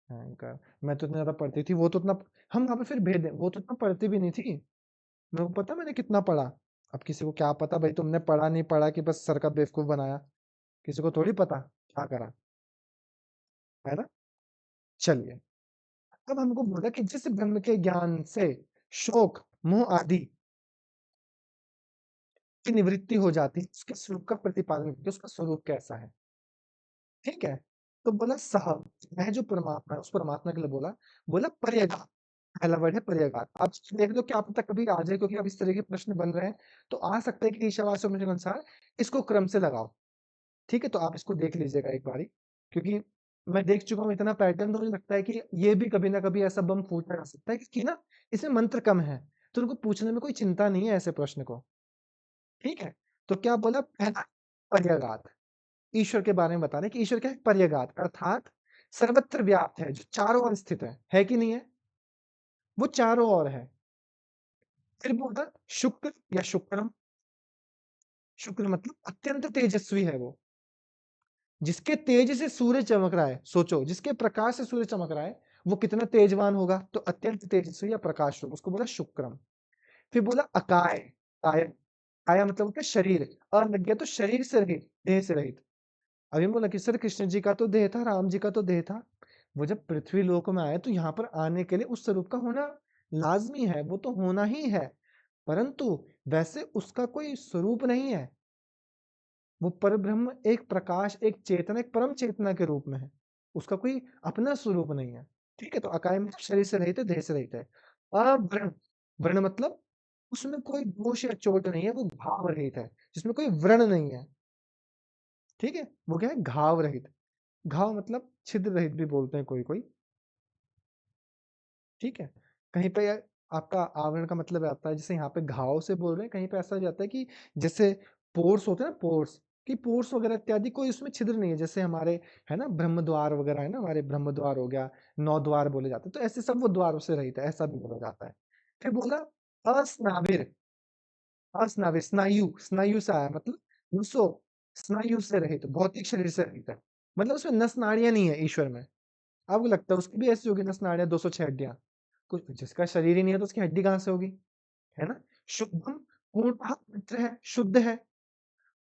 भयंकर, मैं तो इतना ज्यादा पढ़ती थी, वो तो इतना, हम वहां पे फिर भेद दें, वो तो इतना पढ़ती भी नहीं थी, मेरे को पता मैंने कितना पढ़ा। अब किसी को क्या पता भाई, तुमने पढ़ा नहीं पढ़ा कि बस सर का बेवकूफ बनाया, किसी को थोड़ी पता क्या करा, है ना। चलिए, अब हमको बोला कि जिस ब्रह्म के ज्ञान से शोक मोह आदि की निवृत्ति हो जाती है, उसके स्वरूप का प्रतिपादन करके उसका स्वरूप कैसा है, ठीक है। तो बोला सह, वह जो परमात्मा है, उस परमात्मा के लिए बोला, बोला पर्यगात, पहला वर्ड है पर्यगात। आप देख लो क्या पता कभी आ जाए, क्योंकि अब इस तरह के प्रश्न बन रहे हैं, तो आ सकता है कि ईशावास्य के अनुसार इसको क्रम से लगाओ, ठीक है। तो आप इसको देख लीजिएगा एक बारी, क्योंकि मैं देख चुका हूँ इतना पैटर्न, तो मुझे लगता है कि ये भी कभी ना कभी ऐसा बम फूटा जा सकता है कि ना इसमें मंत्र कम है, तो उनको पूछने में कोई चिंता नहीं है ऐसे प्रश्न को, ठीक है। तो क्या बोला? पहला पर्यगात, ईश्वर के बारे में बता रहे कि ईश्वर क्या है? पर्यगात, अर्थात सर्वत्र व्याप्त है, जो चारों ओर स्थित है कि नहीं है? वो चारों ओर है। फिर बोला शुक्र या शुक्रम, शुक्र मतलब अत्यंत तेजस्वी है वो, जिसके तेज से सूर्य चमक रहा है, सोचो जिसके प्रकाश से सूर्य चमक रहा है वो कितना तेजवान होगा, तो अत्यंत तेजस्वी या प्रकाश रूप, उसको बोला शुक्रम। फिर बोला अकाय, काया, काया मतलब होता है शरीर, अ लग गया तो शरीर से रहित, देह से रहित। अभी बोला कि सर कृष्ण जी का तो देह था, राम जी का तो देह था, वो जब पृथ्वी लोक में आए तो यहाँ पर आने के लिए उस स्वरूप का होना लाजमी है, वो तो होना ही है, परंतु वैसे उसका कोई स्वरूप नहीं है, वो परब्रह्म एक प्रकाश, एक चेतना, एक परम चेतना के रूप में है, उसका कोई अपना स्वरूप नहीं है, ठीक है। तो अकाय मतलब शरीर से रहित है, देह से रहित है। अव्रण, व्रण मतलब उसमें कोई दोष या चोट नहीं है, वो भाव रहित है, जिसमें कोई व्रण नहीं है, ठीक है। वो क्या है? घाव रहित, घाव मतलब छिद्र रहित भी बोलते हैं कोई कोई, ठीक है। कहीं पे आपका आवरण का मतलब आता है, जैसे यहाँ पे घाव से बोल रहे हैं, कहीं पे ऐसा हो जाता है कि जैसे पोर्स होते हैं ना, पोर्स, कि पोर्स वगैरह इत्यादि कोई उसमें छिद्र नहीं है, जैसे हमारे है ना ब्रह्म द्वार वगैरह है ना, हमारे ब्रह्म द्वार हो गया, नौ द्वार बोले जाते हैं, तो ऐसे सब वो द्वारों से रहित है, ऐसा भी बोला जाता है। फिर बोला अस्नाविर, अस्नाविर स्नायु, स्नायु से आया मतलब नसो स्नायु से रहित, भौतिक शरीर से रहित है, मतलब उसमें नस नाड़ियां नहीं है ईश्वर में। आपको लगता है उसकी भी ऐसी होगी नस नाड़ियां, 206 हड्डियां? कुछ जिसका शरीर ही नहीं है तो उसकी हड्डी कहाँ से होगी, है ना। शुद्धम पूर्णतः पवित्र है, शुद्ध है।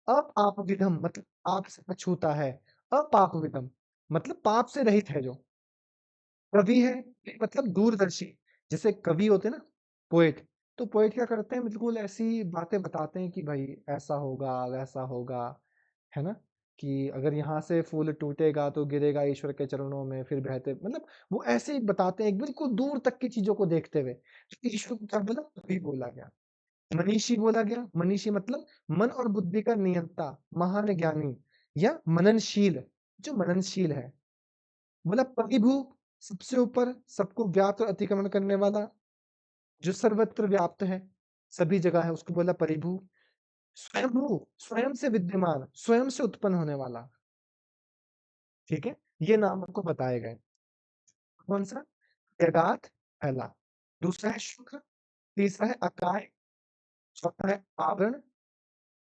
अपाप विधम मतलब पाप से अछूता है, अपाप विधम मतलब पाप से रहित है जो। कवि है मतलब दूरदर्शी, जैसे कवि होते हैं ना, पोएट। तो पोएट क्या करते हैं, बिल्कुल ऐसी बातें बताते हैं कि भाई ऐसा होगा वैसा होगा, है ना, कि अगर यहाँ से फूल टूटेगा तो गिरेगा ईश्वर के चरणों में फिर बहते, मतलब वो ऐसे ही बताते हैं बिल्कुल दूर तक की चीजों को देखते हुए। तो ईश्वर को क्या बोला, कवि बोला गया। मनीषी बोला गया, मनीषी मतलब मन और बुद्धि का नियंता, महान ज्ञानी या मननशील, जो मननशील है। बोला परिभू, सबसे ऊपर, सबको व्याप्त और अतिक्रमण करने वाला, जो सर्वत्र व्याप्त है, सभी जगह है, उसको बोला परिभू। स्वयंभू, स्वयं से विद्यमान, स्वयं से उत्पन्न होने वाला। ठीक है, ये नाम आपको बताए गए। कौन सा, यगात पहला, दूसरा है शुक्र, तीसरा है अकाय, चौथा है आवरण,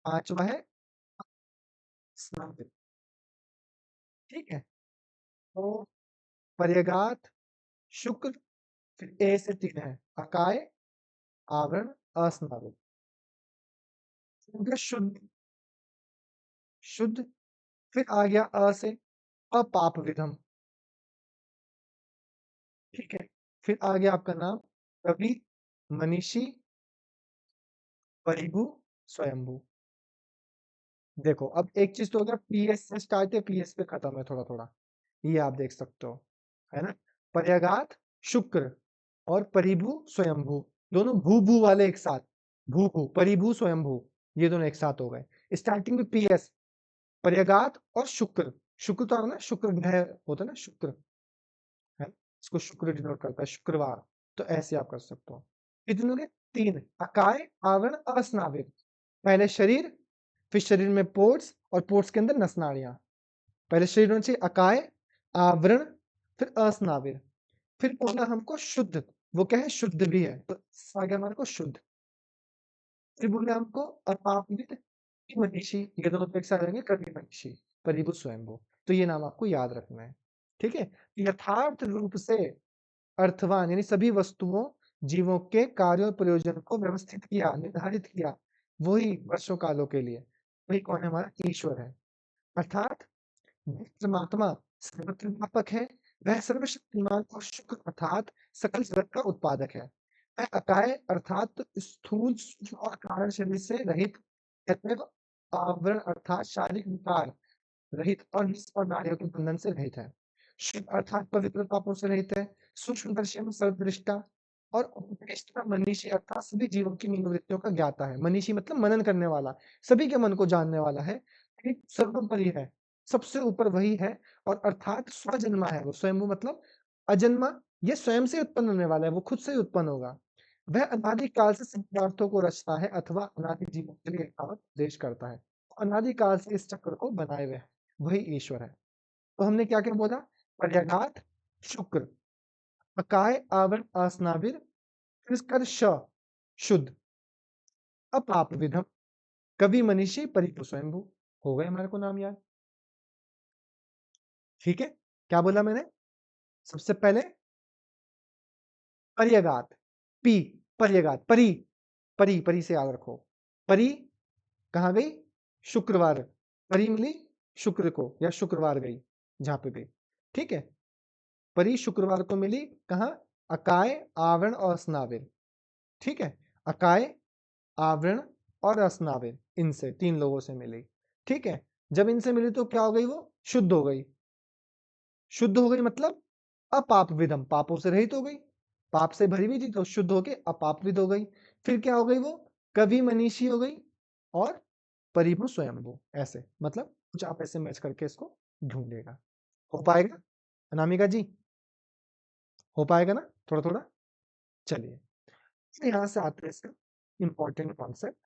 पांचवा है स्नान। ठीक है, तो पर्यगात, शुक्र, फिर ए से 3 है अकाय, आवरण, अस्नावित। शुद्ध, शुद्ध, फिर आ गया अ से अपाप विधम। ठीक है, फिर आ गया आपका नाम कवि, मनीषी, परिभू, स्वयंभू। देखो अब एक चीज तो हो गया, पीएस से स्टार्ट है, पीएस पे खत्म है थोड़ा थोड़ा, ये आप देख सकते हो, है ना। पर्यगात, शुक्र और परिभू स्वयंभू, दोनों भू भू वाले एक साथ, भू भू परिभू स्वयंभू, ये दोनों एक साथ हो गए। स्टार्टिंग में पीएस, पर्यगात और शुक्र, शुक्र तो ना शुक्र ग्रह होता है ना, शुक्र है, इसको शुक्र डिनोट करता है, शुक्रवार। तो ऐसे आप कर सकते हो। कितने हो गए, 3, अकाय, आवरण, अस्नावित। पहले शरीर, फिर शरीर में पोर्स और पोर्स के अंदर नसनाड़ियां। पहले शरीर होना चाहिए अकाय, आवरण, फिर अस्नावित, फिर बोला हमको शुद्ध, वो क्या है, शुद्ध भी है, तो आ गया हमारे को शुद्ध। फिर बोले हमको अपापविद, मनीषी, ये दोनों एक साथ रहेंगे, कवि मनीषी, परिभू स्वयंभू। तो ये नाम आपको याद रखना है। ठीक है, यथार्थ रूप से अर्थवान यानी सभी वस्तुओं, जीवों के कार्यों और प्रयोजन को व्यवस्थित किया, निर्धारित किया, वही वर्षों कालों के लिए, वही कौन है, हमारा ईश्वर है। अर्थात परमात्मा सर्वत्र व्यापक है, वह सर्वशक्तिमान और शुक्र अर्थात सकल जगत का उत्पादक है। वह अकाय अर्थात स्थूल, सूक्ष्म और कारण शरीर से रहित, अतएव आवरण अर्थात शारीरिक विकार रहित और निस और नारियों के बंधन से रहित है। शुद्ध अर्थात पवित्र पापों से रहित है, सूक्ष्मदर्शी एवं सर्वदृष्टा और उपदेष्टा, मनीषी अर्थात सभी जीवों की मनोवृत्तियों का ज्ञाता है। मनीषी मतलब मनन करने वाला, सभी के मन को जानने वाला है, एक सर्वोपरि है, सबसे ऊपर वही है, और अर्थात स्वजन्मा है वो, स्वयं मतलब अजन्मा, ये स्वयं से उत्पन्न होने वाला है, वो खुद से ही उत्पन्न होगा। वह अनादि काल से सब पदार्थों को रचता है अथवा अनादि जीवों के लिए यथावत देश करता है। अनादि काल से इस चक्र को बनाए हुए है, वही ईश्वर है। तो हमने क्या क्या बोला, पर्यगात, शुक्र, अकाय, आवरण, अस्नाविर, फिर इसका श, शुद्ध, अपाप विधम, कवि मनीषी, परिपु स्वयंभू। हो गए हमारे को नाम याद। ठीक है, क्या बोला मैंने, सबसे पहले पर्यगात, पी, पर्यगात, परी, परी, परी से याद रखो, परी कहाँ गई, शुक्रवार, परी मिली शुक्र को या शुक्रवार गई जहां पे भी। ठीक है, परी शुक्रवार को मिली कहाँ, अकाय, आवरण और स्नाविर। ठीक है, अकाय, आवरण और अस्नाविर, इनसे 3 लोगों से मिली। ठीक है, जब इनसे मिली तो क्या हो गई, वो शुद्ध हो गई। शुद्ध हो गई मतलब अपाप विधम, पापों से रहित हो गई, पाप से भरी हुई थी तो शुद्ध होके अपापविद हो गई। फिर क्या हो गई, वो कवि मनीषी हो गई और परिभू स्वयंभू। ऐसे मतलब कुछ आप ऐसे मैच करके इसको ढूंढेगा। हो पाएगा अनामिका जी, हो पाएगा ना थोड़ा थोड़ा। चलिए, तो यहाँ से आते हैं इसका इंपॉर्टेंट कॉन्सेप्ट,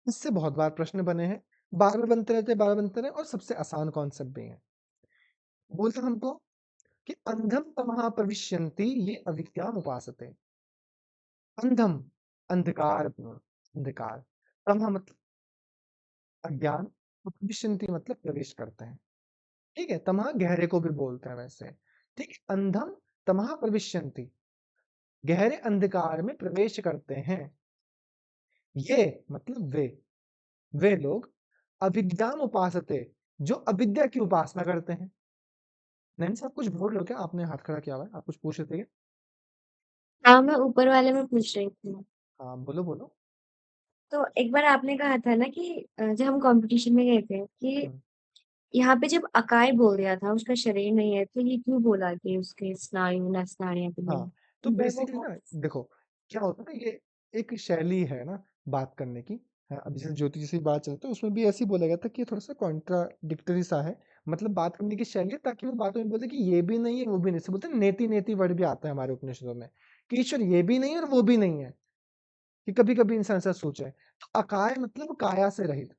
इससे बहुत बार प्रश्न बने हैं, बार बार बनते रहते हैं, बार बार बनते रहे, और सबसे आसान कॉन्सेप्ट भी है। बोलते हमको कि अंधम तमः प्रविश्यन्ति ये अविद्याम उपासते। अंधम, अंधकार, अंधकार, तमः मतलब अज्ञान उपविशन्ति मतलब प्रवेश करते हैं। ठीक है, तमः गहरे को भी बोलते हैं वैसे। ठीक है, अंधम तमः प्रविशन्ति, गहरे अंधकार में प्रवेश करते हैं। ये मतलब वे लोग अविद्याम उपासते, जो अविद्या की उपासना करते हैं। नहीं साहब कुछ बोल रहे हो क्या? आपने हाथ खड़ा किया हुआ है, आप कुछ पूछ रहे थे क्या? हाँ, मैं ऊपर वाले में पूछ रही थी। हाँ बोलो बोलो। तो एक बार आपने कहा था ना कि जब हम कॉम्पिटिशन में गए थे कि हम्म, यहाँ पे जब अकाय बोल दिया था, उसका शरीर नहीं है, तो ये क्यों बोला कि उसके स्नायु नस नाड़ियाँ भी नहीं हाँ है? तो मतलब वो बेसिकली ना देखो क्या होता है ना, ये एक शैली है ना बात करने की। हाँ, अब जैसे ज्योति जैसी बात चलती है उसमें भी ऐसे ही बोला गया था कि ये थोड़ा सा कॉन्ट्राडिक्टरी सा है, मतलब बात करने की शैली है, ताकि वो बातों में बोलते कि ये भी नहीं है वो भी नहीं, से बोलते हैं नेति नेति वर्ड भी आता है हमारे उपनिषदों में कि ईश्वर ये भी नहीं है और वो भी नहीं है, कि कभी कभी इंसान ऐसा सोचे। तो अकाय मतलब काया से रहित।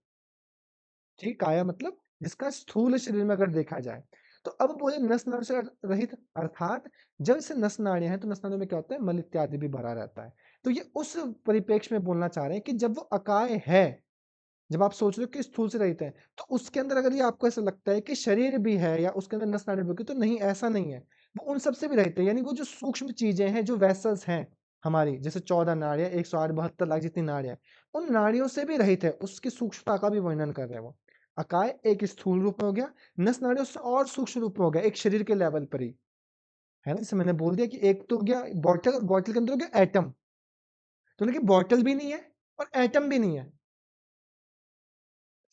ठीक, काया मतलब जिसका स्थूल शरीर में अगर देखा जाए, तो अब बोले नस नाड़ी से रहित, अर्थात जब इसे नस नाड़ियां हैं तो नस नाड़ियों में क्या होता है, मल इत्यादि भी भरा रहता है। तो ये उस परिप्रेक्ष्य में बोलना चाह रहे हैं कि जब वो अकाय है, जब आप सोच रहे हो कि स्थूल से रहित है, तो उसके अंदर अगर ये आपको ऐसा लगता है कि शरीर भी है या उसके अंदर नस नाड़ी भी होगी, तो नहीं, ऐसा नहीं है। वो उन सबसे भी रहित है, यानी वो जो सूक्ष्म चीजें हैं, जो वेसल्स हैं हमारी, जैसे 14 नाड़ियां, 108-72 लाख जितनी नाड़ियां, उन नाड़ियों से भी रहित है, उसकी सूक्ष्मता का भी वर्णन कर रहे हैं वो। अकाय एक स्थूल रूप में हो गया, नस नाड़ी उससे और सूक्ष्म रूप में हो गया, एक शरीर के लेवल पर ही है ना। जैसे मैंने बोल दिया कि एक तो हो गया बॉटल, और बॉटल के अंदर हो गया एटम, तो लेकिन बॉटल भी नहीं है और एटम भी नहीं है,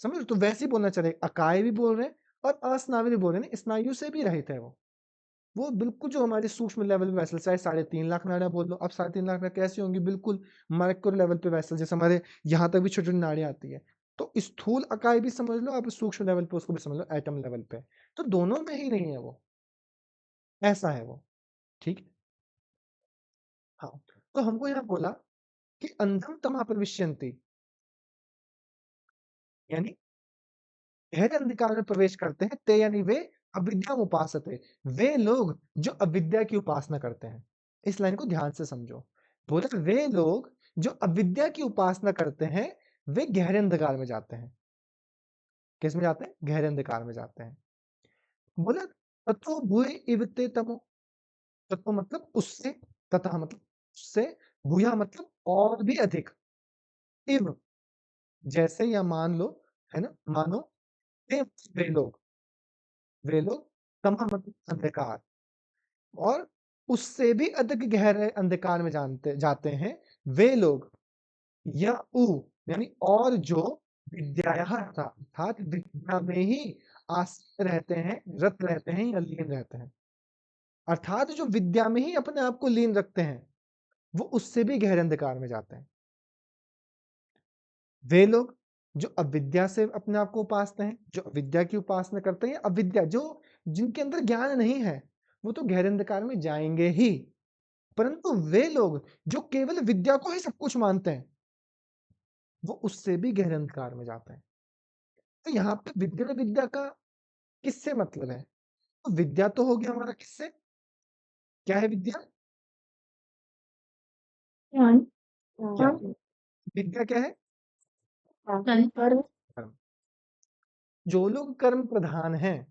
समझ लो। तो वैसे ही बोलना चाह रहे हैं, अकाय भी बोल रहे हैं और अस्नावी भी बोल रहे हैं, स्नायु से भी रहित है वो बिल्कुल जो हमारे सूक्ष्म लेवल पे वैसल, चाहे 3.5 लाख नाड़ियां बोल लो। अब 3.5 लाख नाड़ियां कैसी होंगी, बिल्कुल माइक्रो लेवल पे वैसल, जैसे हमारे यहाँ तक भी छोटी छोटी नाड़ियां आती है। तो स्थूल अकाय भी समझ लो, आप सूक्ष्म लेवल पे उसको भी समझ लो, एटम लेवल पे। तो दोनों में ही नहीं है वो, ऐसा है वो। ठीक है? हाँ, तो हमको यहाँ बोला कि अंधम तमा प्रविश्यन्ति, यानी गहरे अंधकार में प्रवेश करते हैं, ते यानी वे अविद्या उपासते, वे लोग जो अविद्या की उपासना करते हैं। इस लाइन को ध्यान से समझो। बोला वे लोग जो अविद्या की उपासना करते हैं, वे गहरे अंधकार में जाते हैं। किस में जाते हैं? गहरे अंधकार में जाते हैं। बोला तत्व भूय इवते तमो, तत्व मतलब उससे, तथा मतलब उससे, भूया मतलब और भी अधिक, इव जैसे, या मान लो, है ना, मानो, ते वे लोग तमः मतलब अंधकार, और उससे भी अधिक गहरे अंधकार में जानते जाते हैं वे लोग, या उ यानी और जो विद्यायः अर्थात विद्या में ही आसक्त रहते हैं, रत रहते हैं या लीन रहते हैं, अर्थात जो विद्या में ही अपने आप को लीन रखते हैं, वो उससे भी गहरे अंधकार में जाते हैं। वे लोग जो अविद्या से अपने आप को उपासते हैं, जो अविद्या की उपासना करते हैं, अविद्या जो जिनके अंदर ज्ञान नहीं है, वो तो गहरे अंधकार में जाएंगे ही। परंतु वे लोग जो केवल विद्या को ही सब कुछ मानते हैं, वो उससे भी गहरे अंधकार में जाते हैं। तो यहाँ पे विद्या विद्या का किससे मतलब है? तो विद्या तो हो गया हमारा किससे, क्या है विद्या? ज्ञान ज्ञान। विद्या क्या है? कर्म कर्म। जो लोग कर्म प्रधान हैं,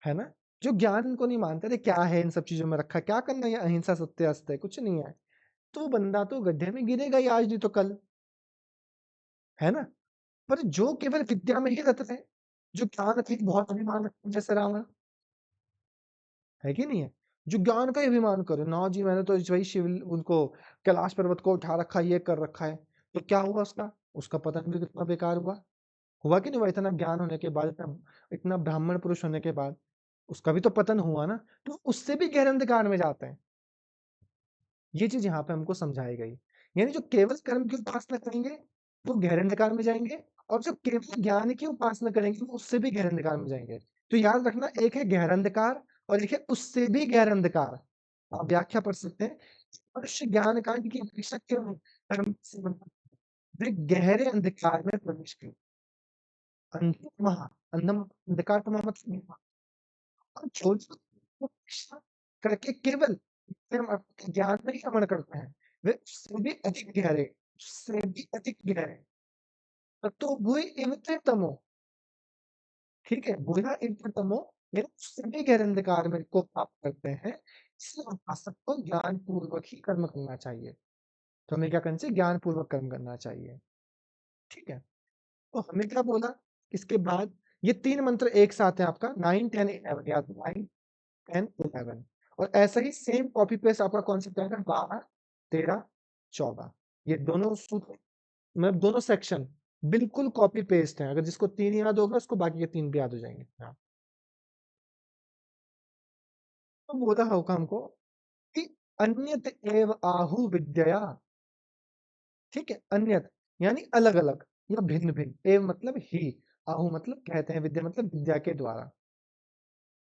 है ना, जो ज्ञान इनको नहीं मानते, अरे क्या है इन सब चीजों में रखा, क्या करना है, अहिंसा सत्य अस्त्य कुछ नहीं है, तो वो बंदा तो गड्ढे में गिरेगा ही, आज नहीं तो कल, है ना। पर जो केवल विद्या में ही रत है, जो ज्ञान की बहुत अभिमान रखते हैं, जैसे रावण, है कि नहीं है, जो ज्ञान का ही अभिमान करे, ना जी मैंने तो वही शिव उनको कैलाश पर्वत को उठा रखा, ये कर रखा है, तो क्या हुआ उसका, उसका पतन भी कितना बेकार हुआ कि नहीं हुआ? इतना ज्ञान होने के बाद, इतना इतना ब्राह्मण पुरुष होने के बाद उसका भी तो पतन हुआ ना। तो उससे भी गहरे अंधकार में जाते हैं, ये चीज यहाँ पे हमको समझाई गई। यानी जो केवल कर्म की उपासना करेंगे वो गहरे अंधकार में जाएंगे, और जो केवल ज्ञान की उपासना करेंगे वो उससे भी गहरे अंधकार में जाएंगे। तो याद रखना, एक है गहरा अंधकार और एक है उससे भी गहरा अंधकार। आप व्याख्या पढ़ सकते हैं, मनुष्य ज्ञान कांड की अपेक्षा क्यों कर्म से वे गहरे अंधकार में प्रवेश कर, अंधम अंधकार का मतलब, और जो जो करके केवल ज्ञान में ही रमण करते हैं, वे उससे भी अधिक गहरे, उससे भी अधिक गहरे। तो भूय इव तमो, ठीक है, बुरा इव तमो, ये सभी गहरे अंधकार में को प्राप्त करते हैं, इसलिए उपासक को ज्ञान पूर्वक ही कर्म करना चाहिए। तो हमें क्या करना चाहिए? ज्ञान पूर्वक कर्म करना चाहिए, ठीक है। तो हमें क्या बोला इसके बाद? ये 3 मंत्र एक साथ हैं आपका 9, 10, 11, याद 9, 10, 11, और ऐसा ही सेम कॉपी पेस्ट आपका कॉन्सेप्ट आएगा 12, 13, 14। ये दोनों सूत्र मतलब दोनों सेक्शन बिल्कुल कॉपी पेस्ट है। अगर जिसको 3 याद होगा उसको बाकी के 3 भी याद हो जाएंगे। हाँ। तो बोला होगा हमको कि अन्यत एव आहु विद्या, ठीक है, अन्यत यानी अलग अलग या भिन्न भिन्न, एव मतलब ही, आहु मतलब कहते हैं, विद्या मतलब विद्या के द्वारा,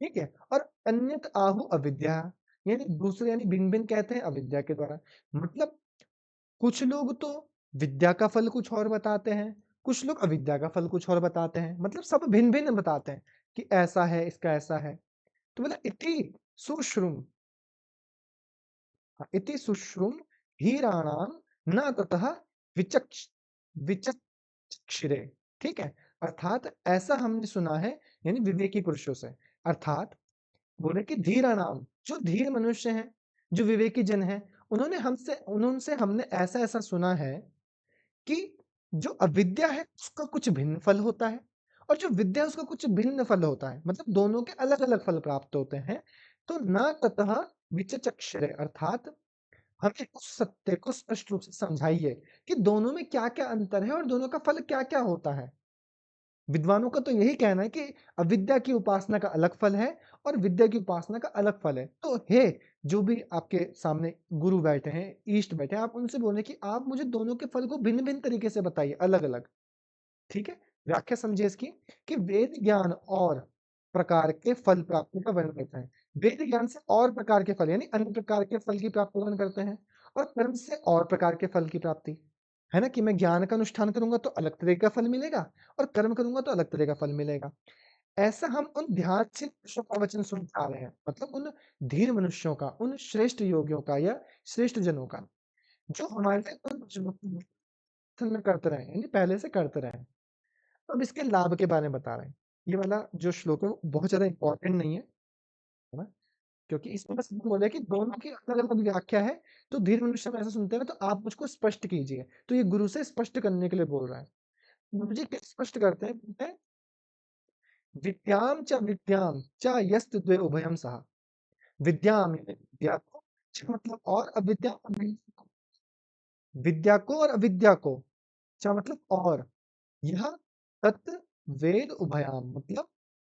ठीक है। और अन्यत आहु अविद्या, यानी दूसरे यानी भिन्न भिन्न कहते हैं अविद्या के द्वारा। मतलब कुछ लोग तो विद्या का फल कुछ और बताते हैं, कुछ लोग अविद्या का फल कुछ और बताते हैं, मतलब सब भिन्न भिन्न बताते हैं कि ऐसा है, इसका ऐसा है। तो बोला इति सुश्रुम, इति सुश्रुम हीराणाम न ततः विचक्ष विचक्षिरे, ठीक है। अर्थात ऐसा हमने सुना है, यानी विवेकी पुरुषों से, अर्थात बोले कि धीराणाम, जो धीर मनुष्य हैं, जो विवेकी जन हैं, उनसे हमने ऐसा ऐसा सुना है कि जो अविद्या है उसका कुछ भिन्न फल होता है, और जो विद्या है उसका कुछ भिन्न फल होता है, मतलब दोनों के अलग अलग फल प्राप्त होते हैं। तो न ततः विचक्षरे, अर्थात हमें उस सत्य को स्पष्ट रूप से समझाइए कि दोनों में क्या क्या अंतर है और दोनों का फल क्या क्या होता है। विद्वानों का तो यही कहना है कि अविद्या की उपासना का अलग फल है और विद्या की उपासना का अलग फल है। तो हे जो भी आपके सामने गुरु बैठे हैं, ईष्ट बैठे हैं, आप उनसे बोले कि आप मुझे दोनों के फल को भिन्न भिन्न तरीके से बताइए, अलग अलग, ठीक है। व्याख्या समझिए इसकी कि वेद ज्ञान और प्रकार के फल प्राप्ति का वर्णन करते हैं। वेद ज्ञान से और प्रकार के फल यानी अन्य प्रकार के फल की प्राप्ति का वर्णन करते हैं, और कर्म से और प्रकार के फल की प्राप्ति, है ना, कि मैं ज्ञान का अनुष्ठान करूंगा तो अलग तरह का फल मिलेगा और कर्म करूंगा तो अलग तरह का फल मिलेगा। ऐसा हम उन ध्यानशील पुरुषों का वचन सुन पा रहे हैं, मतलब उन धीर मनुष्यों का, उन श्रेष्ठ योगियों का या श्रेष्ठ जनों का, जो हमारे में करते रहे, यानी पहले से करते रहे। अब इसके लाभ के बारे में बता रहे हैं। ये वाला जो श्लोक है वो बहुत ज्यादा इंपॉर्टेंट नहीं है ना, क्योंकि इसमें बस बोला है कि दोनों की अलग अलग व्याख्या है। तो धीर मनुष्य में ऐसा सुनते हैं तो आप मुझको स्पष्ट कीजिए। तो ये गुरु से स्पष्ट करने के लिए बोल रहा है। गुरु जी क्या स्पष्ट करते हैं? बोलते हैं, विद्याम च यस्त द्वे उभयम सह। विद्याम यानी विद्या को, च मतलब और, अविद्या विद्या को और अविद्या को, च मतलब और, यह तत् वेद उभयाम मतलब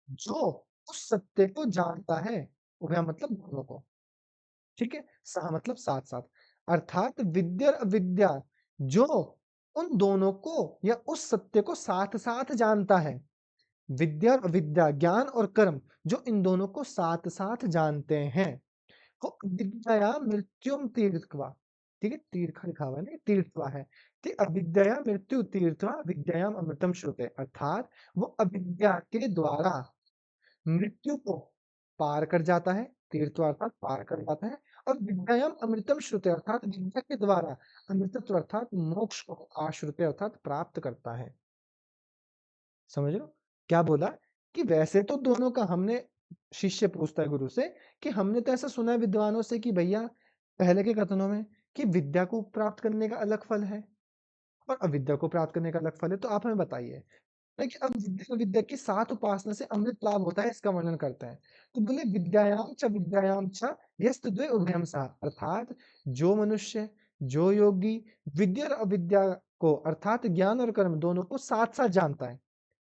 जो उस सत्य को जानता है, उभयम मतलब दोनों को, ठीक है। सह मतलब साथ साथ, अर्थात विद्या और अविद्या जो उन दोनों को या उस सत्य को साथ साथ जानता है। विद्या और अविद्या, ज्ञान और कर्म, जो इन दोनों को साथ साथ जानते हैं, वो विद्या मृत्युम तीर्थवा, ठीक है, तीर्थ लिखा हुआ है ना, तीर्थवा है। ठीक, अविद्या मृत्यु तीर्थवा विद्यायाम अमृतम श्रुते, अर्थात वो अविद्या के द्वारा मृत्यु को पार कर जाता है, तीर्थवा अर्थात पार कर जाता है, और विद्यायाम अमृतम श्रुते अर्थात विद्या के द्वारा अमृतत्व अर्थात मोक्ष को आश्रुते अर्थात प्राप्त करता है। समझ लो क्या बोला कि वैसे तो दोनों का, हमने, शिष्य पूछता है गुरु से कि हमने तो ऐसा सुना है विद्वानों से कि भैया पहले के कथनों में कि विद्या को प्राप्त करने का अलग फल है और अविद्या को प्राप्त करने का अलग फल है, तो आप हमें बताइए। लेकिन अब विद्या विद्या के साथ उपासना से अमृत लाभ होता है, इसका वर्णन करते हैं। तो बोले विद्यायाम च यस्त द्वे उभयम सह, अर्थात जो मनुष्य, जो योगी विद्या और अविद्या को अर्थात ज्ञान और कर्म दोनों को साथ साथ जानता है,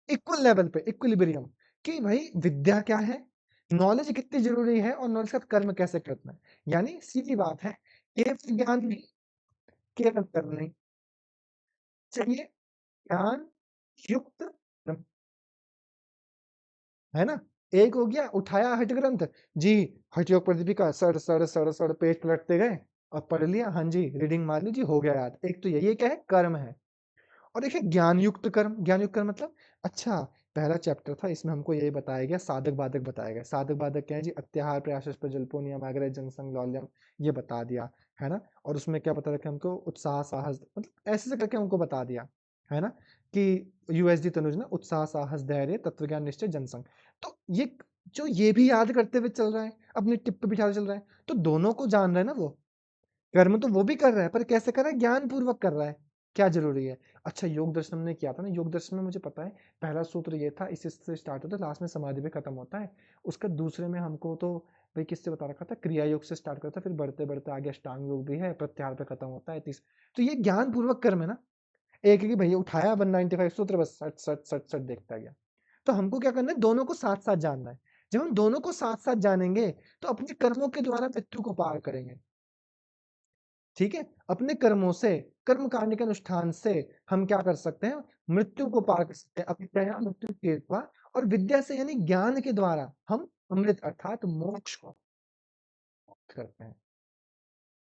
इक्वल लेवल पे, इक्विलिब्रियम, कि भाई विद्या क्या है, नॉलेज कितनी जरूरी है और नॉलेज का कर्म कैसे करना है। यानी सीधी बात है, केवल ज्ञान नहीं, केवल कर्म नहीं, चाहिए ज्ञान युक्त कर्म, है ना। एक हो गया उठाया हठ ग्रंथ जी, हठ योग प्रदीपिका सड़ सड़ सड़ सड़ पेज पलटते गए और पढ़ लिया, हाँ जी रीडिंग मार ली जी, हो गया याद। एक तो यही क्या है, कर्म है। और देखिए ज्ञान युक्त कर्म, ज्ञान युक्त कर्म मतलब, अच्छा पहला चैप्टर था इसमें हमको यही बताया गया, साधक बाधक बताया गया। साधक बाधक क्या है जी, अत्याहार प्रयास जल्पो नियम आग्रह जनसंग लौल्यम, ये बता दिया, है ना। और उसमें क्या बता रखा हमको, उत्साह साहस, मतलब ऐसे से करके हमको बता दिया, है ना। कि यूएसडी तनुज ना उत्साह साहस धैर्य तत्वज्ञान निश्चय जनसंघ। तो ये भी याद करते हुए चल रहा है, अपनी टिप पे बिठा चल रहा है, तो दोनों को जान रहा है ना वो। कर्म तो वो भी कर रहा है, पर कैसे कर रहा है? ज्ञान पूर्वक कर रहा है। क्या जरूरी है? अच्छा, योग दर्शन ने किया था ना, योग दर्शन में मुझे पता है पहला सूत्र ये था, इससे स्टार्ट होता है, लास्ट में समाधि पे खत्म होता है। उसका दूसरे में हमको तो भाई किससे बता रखा था, क्रिया योग से स्टार्ट करता है, फिर बढ़ते बढ़ते आगे अष्टांग योग भी है, प्रत्याहार पे खत्म होता है तो ये ज्ञान पूर्वक कर्म है ना। एक है कि भैया उठाया 195 सूत्र, बस सट सट सट सट देखता गया। तो हमको क्या करना है? दोनों को साथ साथ जानना है। जब हम दोनों को साथ साथ जानेंगे तो अपने कर्मों के द्वारा मृत्यु को पार करेंगे। ठीक है, अपने कर्मों से, कर्म कांड के अनुष्ठान से हम क्या कर सकते हैं? मृत्यु को पार कर सकते हैं, अपित्या मृत्यु के द्वारा, और विद्या से यानी ज्ञान के द्वारा हम अमृत अर्थात मोक्ष को प्राप्त करते हैं।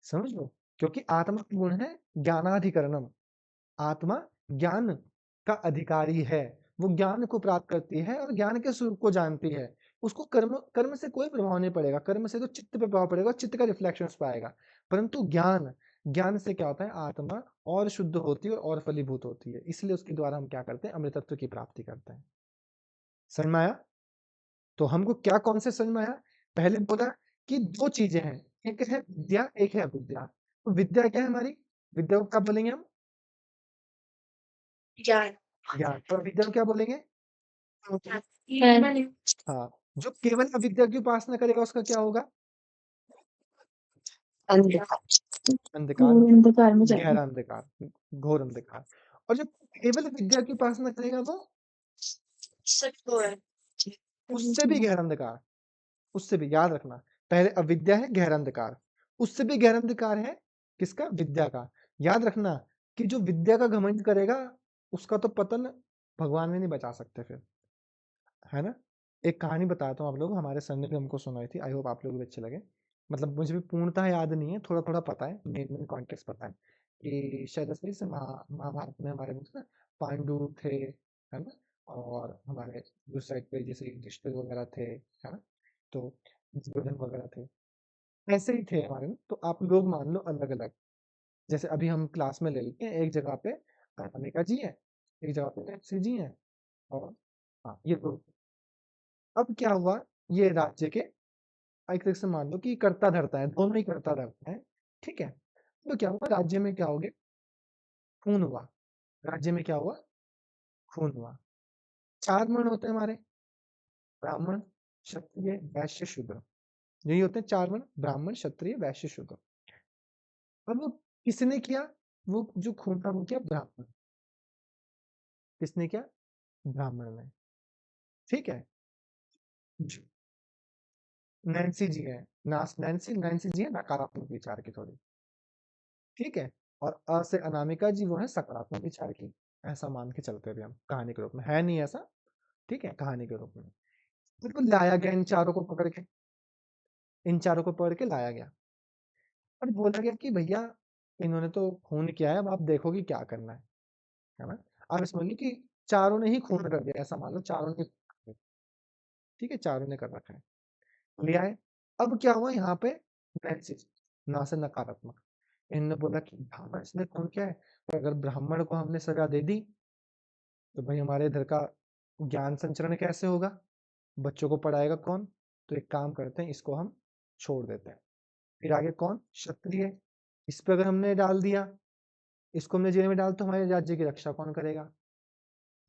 समझ लो, क्योंकि आत्मा का गुण है ज्ञानाधिकरणम। आत्मा ज्ञान का अधिकारी है, वो ज्ञान को प्राप्त करती है और ज्ञान के स्वरूप को जानती है। उसको कर्म कर्म से कोई प्रभाव नहीं पड़ेगा, कर्म से तो चित्त पे प्रभाव पड़ेगा, चित्त का रिफ्लेक्शन उस पर आएगा। परंतु ज्ञान, ज्ञान से क्या होता है? आत्मा और शुद्ध होती है और फलीभूत होती है, इसलिए उसके द्वारा हम क्या करते हैं? अमृतत्व की प्राप्ति करते हैं। समझ में आया? तो हमको क्या कौन से समझ में आया? पहले बोला कि दो चीजें हैं, एक है विद्या, एक है अविद्या। तो विद्या क्या है हमारी? विद्या को क्या बोलेंगे हम? ज्ञान। ज्ञान। और विद्या को क्या बोलेंगे? कर्म। हाँ, जो केवल अविद्या की उपासना करेगा उसका क्या होगा? अंधकार, घोर अंधकार में जाएगा। गहरा अंधकार, घोर अंधकार। और जो केवल विद्या की उपासना करेगा वो उससे भी गहरा अंधकार, उससे भी, याद रखना, पहले अविद्या है गहरा अंधकार, उससे भी गहरा अंधकार है किसका? विद्या का। याद रखना कि जो विद्या का घमंड करेगा उसका तो पतन भगवान में नहीं बचा सकते फिर, है ना। एक कहानी बताता हूँ आप लोगों को, हमारे सर ने भी हमको सुनाई थी, आई होप आप लोगों को भी अच्छी लगे। मतलब मुझे भी पूर्णतः याद नहीं है, थोड़ा थोड़ा पता है, मेन मेन कॉन्टेक्स्ट पता है कि शायद असली से महाभारत में हमारे ना पांडु थे, है ना, और हमारे दूसरी साइड पे जैसे युधिष्ठिर वगैरह थे, है ना, तो दुर्योधन वगैरह थे, ऐसे ही थे हमारे ना। तो आप लोग मान लो अलग अलग, जैसे अभी हम क्लास में ले लेते हैं, एक जगह पे अनामिका जी है, एक जगह पे नैन्सी जी है, और हाँ ये दो। अब क्या हुआ, ये राज्य के एक तरह से मान लो कि करता धरता है, दोनों ही करता धरता है, ठीक है। तो क्या हुआ, राज्य में क्या हो गया? खून हुआ। राज्य में क्या हुआ? खून हुआ। 4 वर्ण होते हैं हमारे, ब्राह्मण क्षत्रिय वैश्य शूद्र, यही होते हैं 4 वर्ण, ब्राह्मण क्षत्रिय वैश्य शूद्र। अब वो किसने किया? वो जो खून था वो किया ब्राह्मण, किसने किया? ब्राह्मण ने, ठीक है। नैन्सी जी है, नैन्सी जी है नकारात्मक विचार की थोड़ी, ठीक है। और अ से अनामिका जी वो है सकारात्मक विचार की, ऐसा मान के चलते हैं अभी हम, कहानी के रूप में है नहीं ऐसा, ठीक है, कहानी के रूप में। बिल्कुल लाया गया इन चारों को पकड़ के, इन चारों को पकड़ के लाया गया और बोला गया कि भैया इन्होंने तो खून किया है, अब आप देखो कि क्या करना है ना। आप समझ लीजिए कि चारों ने ही खून कर दिया, ऐसा मान लो चारों ने, ठीक है, चारों ने कर रखा है, लिया है। अब क्या हुआ यहाँ पे? नैन्सी ना से नकारात्मक, इन्होंने बोला कि ब्राह्मण इसने खून किया है, तो अगर ब्राह्मण को हमने सजा दे दी तो भाई हमारे इधर का ज्ञान संचरण कैसे होगा? बच्चों को पढ़ाएगा कौन? तो एक काम करते हैं, इसको हम छोड़ देते हैं। फिर आगे कौन? क्षत्रिय, इस पे अगर हमने डाल दिया, इसको हमने जेल में डाल, तो हमारे राज्य की रक्षा कौन करेगा?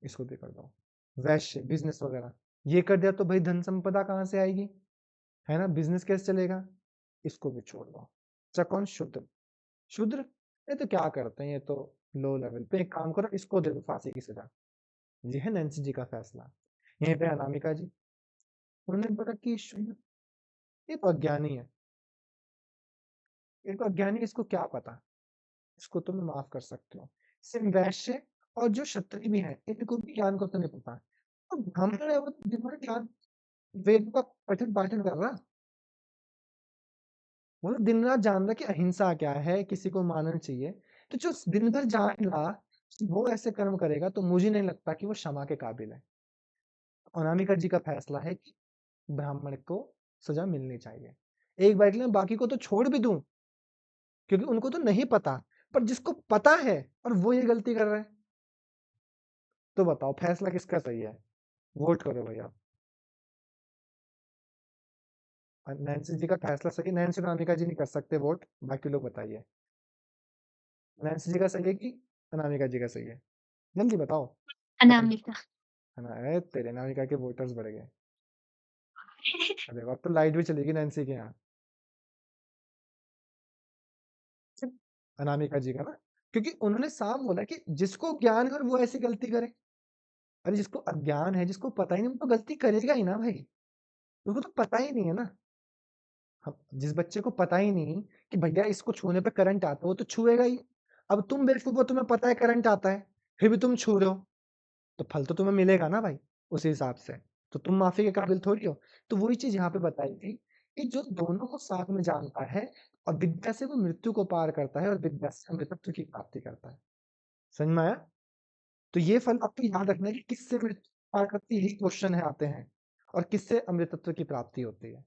इसको भी कर दो। वैश्य बिजनेस वगैरह, ये कर दिया तो भाई धन संपदा कहाँ से आएगी, है ना, बिजनेस कैसे चलेगा? इसको भी छोड़ दो। अच्छा कौन? शूद्र। शूद्र ये तो क्या करते हैं, ये तो लो लेवल पे, एक काम करो इसको दे दो फांसी की सजा। ये है नैन्सी जी का फैसला। यहीं पे अनामिका जी, उन्होंने बोला कि शूद्र ये तो अज्ञानी है, ये तो अज्ञानी, इसको क्या पता, इसको तुम माफ कर सकते हो। सिर्फ वैश्य और जो क्षत्रिय भी है इनको भी ज्ञान को तो नहीं पता, तो ब्राह्मण है वो तो दिन भर ज्ञान वेद का पठन पाठन कर रहा, वो तो दिन रात जान रहा कि अहिंसा क्या है, किसी को मानना चाहिए। तो जो दिन भर जान रहा वो ऐसे कर्म करेगा तो मुझे नहीं लगता कि वो क्षमा के काबिल है। अनामिका जी का फैसला है कि ब्राह्मण को सजा मिलनी चाहिए। एक बार के लिए बाकी को तो छोड़ भी दूं क्योंकि उनको तो नहीं पता, पर जिसको पता है और वो ये गलती कर रहा है, तो बताओ फैसला किसका सही है? वोट करो भैया। नैन्सी जी का फैसला सही है। नैन्सी और अनामिका जी नहीं कर सकते वोट, बाकी लोग बताइए। नैन्सी जी का सही है कि अनामिका जी का सही है? जल्दी बताओ। अनामिका। अरे तेरे अनामिका के वोटर्स बढ़ गए। अरे अब तो लाइट भी चलेगी नैन्सी के यहाँ। अनामिका जी का ना, क्योंकि उन्होंने साफ बोला कि जिसको ज्ञान है वो ऐसी गलती करे। अरे जिसको अज्ञान है, जिसको पता ही नहीं, वो तो गलती करेगा ही ना भाई। उसको तो पता ही नहीं है ना। हम जिस बच्चे को पता ही नहीं कि भैया इसको छूने पे करंट आता है, वो तो छुएगा ही। अब तुम बेवकूफ हो, तुम्हें पता है करंट आता है, फिर भी तुम छू रहे हो, तो फल तो तुम्हें मिलेगा ना भाई उसी हिसाब से। तो तुम माफी के काबिल थोड़ी हो। तो वही चीज यहाँ पे बताई थी कि जो दोनों को साथ में जानता है और विद्या से वो मृत्यु को पार करता है और विद्या से अमृतत्व की प्राप्ति करता है। समझ में आया? तो ये फल आपको याद रखना है कि किससे मृत्यु पार करती है, यही क्वेश्चन है आते हैं, और किससे अमृतत्व की प्राप्ति होती है।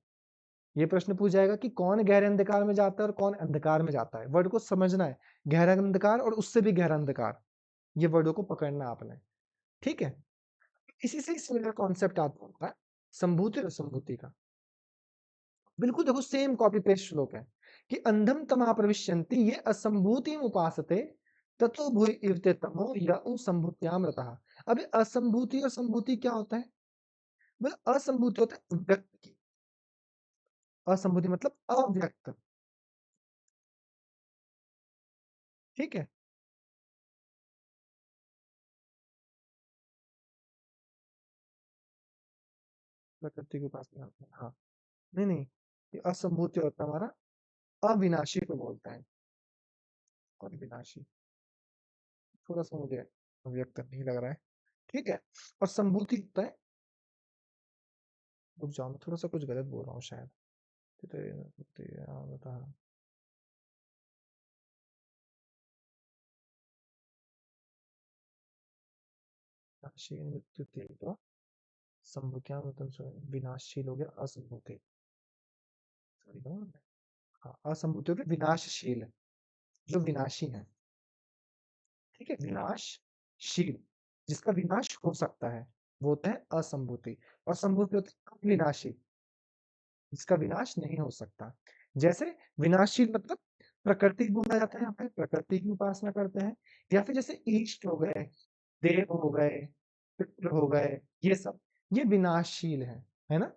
ये प्रश्न पूछ जाएगा कि कौन गहरे अंधकार में जाता है और कौन अंधकार में जाता है। वर्ड को समझना है, गहरा अंधकार और उससे भी गहरा अंधकार, ये वर्डों को पकड़ना आपने। ठीक है, इसी से सिमिलर कॉन्सेप्ट आता होता है संभूति और असंभूति का। बिल्कुल देखो सेम कॉपी पेस्ट श्लोक है कि अंधम तमा प्रविश्यन्ति ये असंभूति उपासते ततो भूय इवते तमो या संभूत्याम रतः। अब असंभूति और संभूति क्या होता है? मतलब असंभूति होता है व्यक्त की, असंभूति मतलब अव्यक्त। ठीक है, प्रकृति के पास में आता है। हाँ, नहीं नहीं, ये असंभूति होता है हमारा अविनाशी को बोलता है। और विनाशी थोड़ा सा मुझे अव्यक्त नहीं लग रहा है। ठीक है, और संभूति होता है, रुक जाओ मैं थोड़ा सा कुछ गलत बोल रहा हूँ शायद। बता मृत्यु संभूतियां मतलब विनाशशील हो गया असंभूति। हाँ, असंभूति हो गया विनाशशील, जो विनाशी है। ठीक है, विनाशशील जिसका विनाश हो सकता है वो होता है असंभूति, और संभूति होता है अविनाशी जिसका विनाश नहीं हो सकता। जैसे विनाशशील मतलब प्रकृति को बोला जाता है, यहाँ पे प्रकृति की उपासना करते हैं, या फिर जैसे ईष्ट हो गए, देव हो गए, पितृ हो गए, ये सब ये विनाशशील है ना।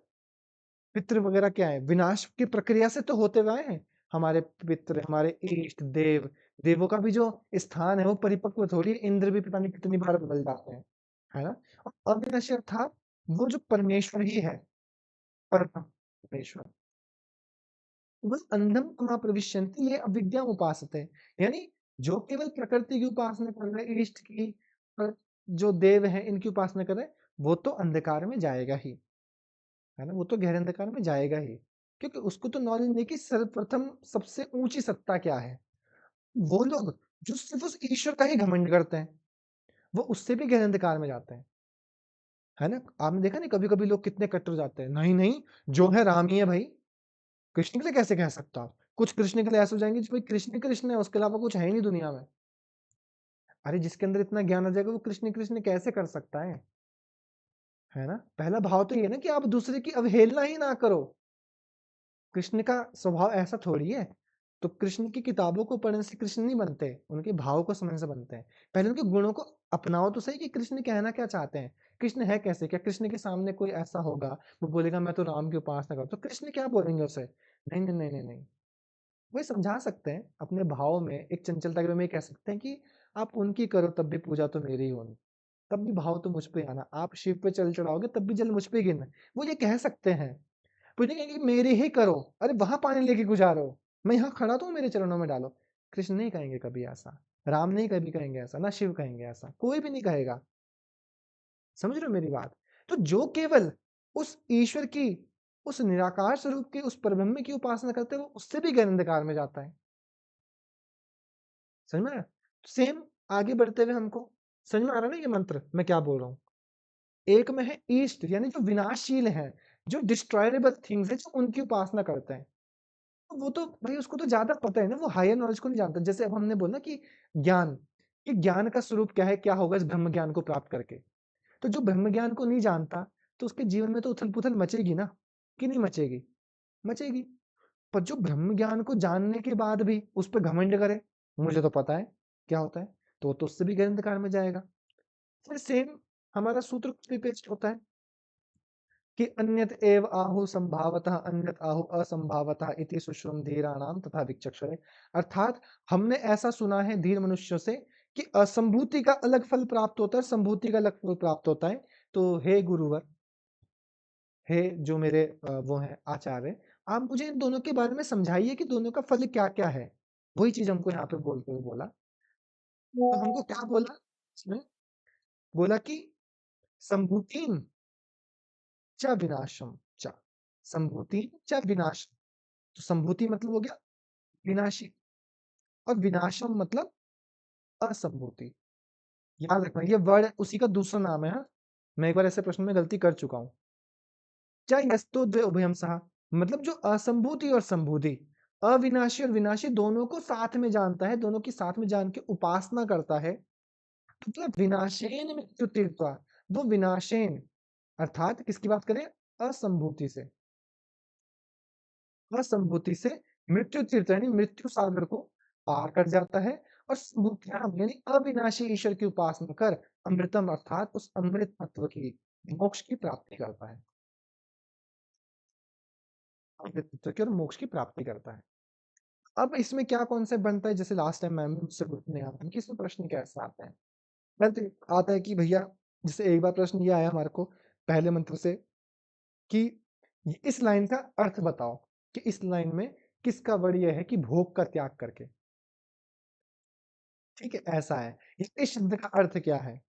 पितृ वगैरह क्या है, विनाश की प्रक्रिया से तो होते हुए आए हैं। हमारे पितृ, हमारे इष्ट देव, देवों का भी जो स्थान है वो परिपक्व थोड़ी है, इंद्र भी पता नहीं कितनी बार बदल जाते हैं, है ना। और अविनाशी अर्थात वो जो परमेश्वर ही है, परमेश्वर। वो अंधम तमा प्रविश्यन्ति ये अविद्या उपासते, यानी जो केवल प्रकृति की उपासना कर रहे हैं, इष्ट की, और जो देव है इनकी उपासना कर रहे हैं, वो तो अंधकार में जाएगा ही, है ना। वो तो गहरे अंधकार में जाएगा ही, क्योंकि उसको तो नॉलेज नहीं कि सर्वप्रथम सबसे ऊंची सत्ता क्या है। वो लोग जो सिर्फ उस ईश्वर का ही घमंड करते हैं, वो उससे भी गहरे अंधकार में जाते हैं, है ना। आपने देखा नहीं कभी कभी लोग कितने कट्टर जाते हैं, नहीं नहीं जो है राम ही है भाई, कृष्ण के लिए कैसे कह सकता आप। कुछ कृष्ण के लिए ऐसे हो जाएंगे भाई कृष्ण कृष्ण है, उसके अलावा कुछ है ही नहीं दुनिया में। अरे जिसके अंदर इतना ज्ञान आ जाएगा वो कृष्ण कृष्ण कैसे कर सकता है ना। पहला भाव तो ये ना कि आप दूसरे की अवहेलना ही ना करो। कृष्ण का स्वभाव ऐसा थोड़ी है। तो कृष्ण की किताबों को पढ़ने से कृष्ण नहीं बनते, उनके भाव को समझने से बनते हैं। पहले उनके गुणों को अपनाओ तो सही कि कृष्ण कहना क्या चाहते हैं, कृष्ण है कैसे, क्या कृष्ण के सामने कोई ऐसा होगा वो बोलेगा मैं तो राम की उपासना करता हूँ, तो कृष्ण क्या बोलेंगे उसे, नहीं नहीं नहीं नहीं नहीं। वही समझा सकते हैं अपने भाव में, एक चंचलता के में कह सकते हैं कि आप उनकी करो तब भी पूजा तो मेरी होनी, तब भी भाव तो मुझ पे आना, आप शिव पे चल चढ़ाओगे तब भी जल मुझ पे गिरना। वो ये कह सकते हैं, पूछेंगे कि मेरे ही करो, अरे वहां पानी लेके गुजारो, मैं यहाँ खड़ा तो हूँ, मेरे चरणों में डालो। कृष्ण नहीं कहेंगे कभी ऐसा, राम नहीं कभी कहेंगे ऐसा, ना शिव कहेंगे ऐसा, कोई भी नहीं कहेगा। समझ रहे हो मेरी बात। तो जो केवल उस ईश्वर की, उस निराकार स्वरूप की, उस परब्रह्म की उपासना करते हैं वो उससे भी गहन अंधकार में जाता है। समझ में आ रहा है? सेम आगे बढ़ते हुए हमको समझ में आ रहा है ना ये मंत्र मैं क्या बोल रहा हूँ। एक में है ईस्ट यानी जो विनाशशील है, जो डिस्ट्रॉयबल थिंग्स है, जो उनकी उपासना करते हैं। वो तो भाई उसको तो ज्यादा पता है ना, वो हायर नॉलेज को नहीं जानता। जैसे अब हमने बोला कि ज्ञान, कि ज्ञान का स्वरूप क्या है, क्या होगा इस ब्रह्म ज्ञान को प्राप्त करके। तो जो ब्रह्म ज्ञान को नहीं जानता तो उसके जीवन में तो उथल-पुथल मचेगी ना, कि नहीं मचेगी? मचेगी। पर जो ब्रह्म ज्ञान को जानने के बाद भी उस पे घमंड करे, मुझे तो पता है क्या होता है, तो वो तो उससे भी गहरे अंधकार में जाएगा। फिर सेम हमारा सूत्र कॉपी पेस्ट होता है कि अन्यत एव आहु संभावतः अन्यत आहु असंभावतः इति सुश्रुम धीराणाम तथा विचक्षणे। अर्थात हमने ऐसा सुना है धीर मनुष्यों से कि असंभूति का अलग फल प्राप्त होता है, संभूति का अलग फल प्राप्त होता है। तो हे गुरुवर, हे जो मेरे वो हैं आचार्य, आप मुझे इन दोनों के बारे में समझाइए कि दोनों का फल क्या-क्या है? वही चीज़ हमको यहाँ पे बोलते हुए बोला। तो हमको क्या बोला इसमें? बोला कि संभूतिं च विनाशम च, संभूति च विनाश। तो संभूति मतलब हो गया विनाशी और विनाशम मतलब असंभूति। याद रखना ये वर्ड उसी का दूसरा नाम है। हाँ, मैं एक बार ऐसे प्रश्न में गलती कर चुका हूँ। च यस्तो द्वे उभयम सहा, मतलब जो असंभूति और संभूति, अविनाशी और विनाशी दोनों को साथ में जानता है, दोनों की साथ में जान के उपासना करता है। मतलब विनाशेन मृत्यु तीर्थवा, वो विनाशेन अर्थात किसकी बात करें? असंभूति से, असंभूति से मृत्यु तीर्थ यानी मृत्यु सागर को पार कर जाता है और संभूतियाम यानी अविनाशी ईश्वर की उपासना कर अमृतम अर्थात उस अमृत तत्व की मोक्ष की प्राप्ति करता है। अमृत तत्व की और मोक्ष की प्राप्ति करता है। अब इसमें क्या कॉन्सेप्ट बनता है, जैसे लास्ट टाइम मैम मुझसे पूछने आया कि इसमें प्रश्न कैसे आता है? पहले आता है कि भैया, जैसे एक बार प्रश्न ये आया हमारे को पहले मंत्र से कि इस लाइन का अर्थ बताओ कि इस लाइन में किसका वर्ड यह है कि भोग का त्याग करके। ठीक है, ऐसा है। इस शब्द का अर्थ क्या है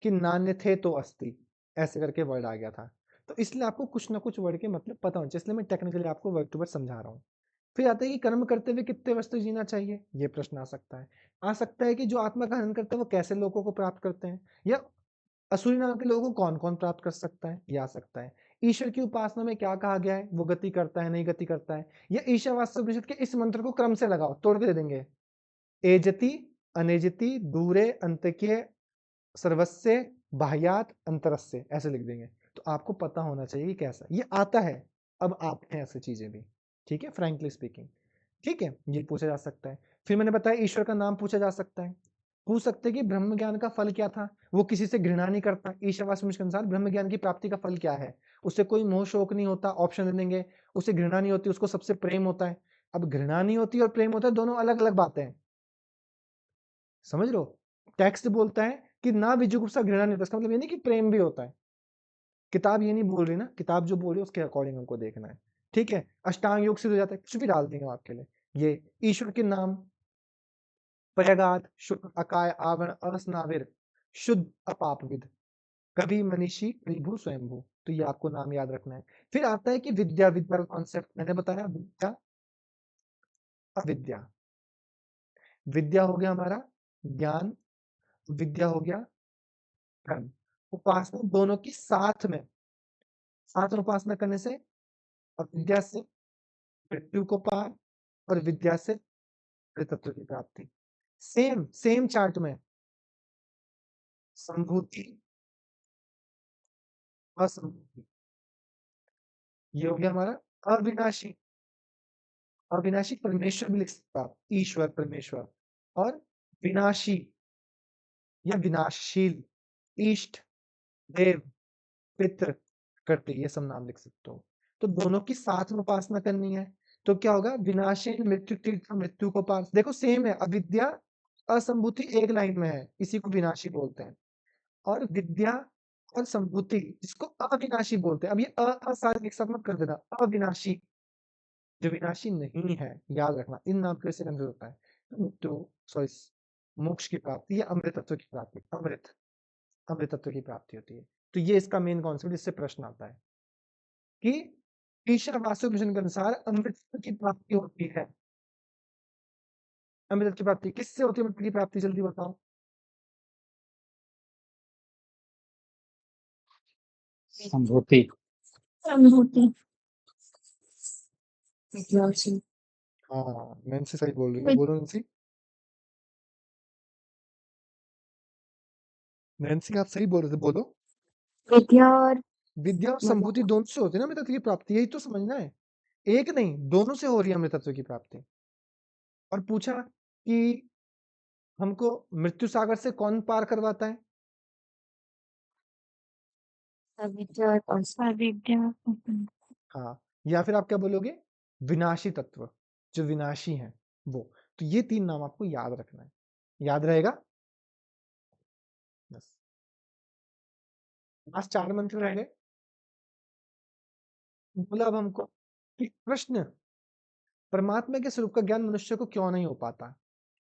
कि नान्य थे तो अस्ति, ऐसे करके वर्ड आ गया था। तो इसलिए आपको कुछ ना कुछ वर्ड के मतलब पता होना चाहिए, इसलिए मैं टेक्निकली आपको वर्ड टू वर्ड समझा रहा हूँ। फिर आता है कि कर्म करते हुए कितने वर्ष तक जीना चाहिए, ये प्रश्न आ सकता है। आ सकता है कि जो आत्मा का हनन करते हैं वो कैसे लोगों को प्राप्त करते हैं, या असुरी नाम के लोगों को कौन कौन प्राप्त कर सकता है, ये आ सकता है। ईश्वर की उपासना में क्या कहा गया है, वो गति करता है नहीं गति करता है, या ईशावास्य उपनिषद के इस मंत्र को क्रम से लगाओ, तोड़ के दे देंगे। एजति अनेजति दूरे अंतके सर्वस्य बाह्यात अंतरस्य, ऐसे लिख देंगे। तो आपको पता होना चाहिए कि कैसा ये आता है। अब आते हैं ऐसे चीजें भी, ठीक है, फ्रैंकली स्पीकिंग। ठीक है, ये पूछा जा सकता है। फिर मैंने बताया ईश्वर का नाम पूछा जा सकता है। पूछ सकते हैं कि ब्रह्म ज्ञान का फल क्या था, वो किसी से घृणा नहीं करता। ईशावास्य उपनिषद के अनुसार ब्रह्म ज्ञान की प्राप्ति का फल क्या है, उससे कोई मोह शोक नहीं होता, ऑप्शन दे देंगे। उसे घृणा नहीं होती, उसको सबसे प्रेम होता है। अब घृणा नहीं होती और प्रेम होता है, दोनों अलग अलग बातें हैं, समझ लो। टेक्स्ट बोलता है कि ना विजुगुप्सा घृणा नहीं होता, इसका मतलब ये नहीं कि प्रेम भी होता है। किताब ये नहीं बोल रही ना, किताब जो बोल रही है उसके अकॉर्डिंग हमको देखना है। ठीक है, अष्टांग योग सिद्ध हो जाता है, कुछ भी डाल देंगे आपके लिए। ये ईश्वर के नाम प्रयगात शुद्ध अकाय आवरण असनाविर शुद्ध अपापविद कवि मनीषी विभु स्वयंभू, तो ये आपको नाम याद रखना है। फिर आता है कि विद्या, विद्या का कॉन्सेप्ट मैंने बताया, विद्या अविद्या। विद्या हो गया हमारा ज्ञान, विद्या हो गया कर्म। उपासना दोनों की साथ में उपासना करने से अविद्या से मृत्यु को पार और विद्या से तत्व की प्राप्ति। सेम चार्ट में संभूति असंभूति, ये हो गया हमारा अविनाशी। अविनाशी परमेश्वर भी लिख सकता, ईश्वर परमेश्वर, और विनाशी या विनाशशील इष्ट देव पितृ कर्ते, ये सब नाम लिख सकते हो। तो दोनों की साथ में उपासना करनी है। तो क्या होगा, विनाशीन मृत्यु तीर्थ मृत्यु को पार। देखो सेम है, अविद्या असंभूति एक लाइन में है, इसी को विनाशी बोलते हैं। और विद्या और संभूति जिसको अविनाशी बोलते हैं। अब ये सारे एक साथ मत कर देना, अविनाशी जो विनाशी नहीं है, याद रखना, इन नाम के से कंफ्यूज होता है। तो सॉरी, मोक्ष की प्राप्ति या अमृत तत्व की प्राप्ति, अमृत तत्व की प्राप्ति होती है। तो ये इसका मेन कॉन्सेप्ट, इससे प्रश्न आता है कि ईशावास्य उपनिषद के अनुसार अमृत की प्राप्ति होती है। अमृत की प्राप्ति किससे होती है? अमृत की प्राप्ति जल्दी बताओ। संभूति। संभूति। हाँ, नैन्सी सही बोल रही है, बोलो नैन्सी। नैन्सी आप सही बोल रहे थे, बोलो। विद्या और विद्या और मतलब संभूति दोनों से होती है ना अमृतत्व की प्राप्ति, यही तो समझना है। एक नहीं, दोनों से हो रही है अमृतत्व की प्राप्ति। और पूछा कि हमको मृत्यु सागर से कौन पार करवाता है? अविद्या और अविद्या। हाँ, या फिर आप क्या बोलोगे? विनाशी तत्व, जो विनाशी है वो। तो ये 3 नाम आपको याद रखना है। याद रहेगा? बस। आज 4 मंत्र रह गए। बोला अब हमको कि प्रश्न, परमात्मा के स्वरूप का ज्ञान मनुष्य को क्यों नहीं हो पाता?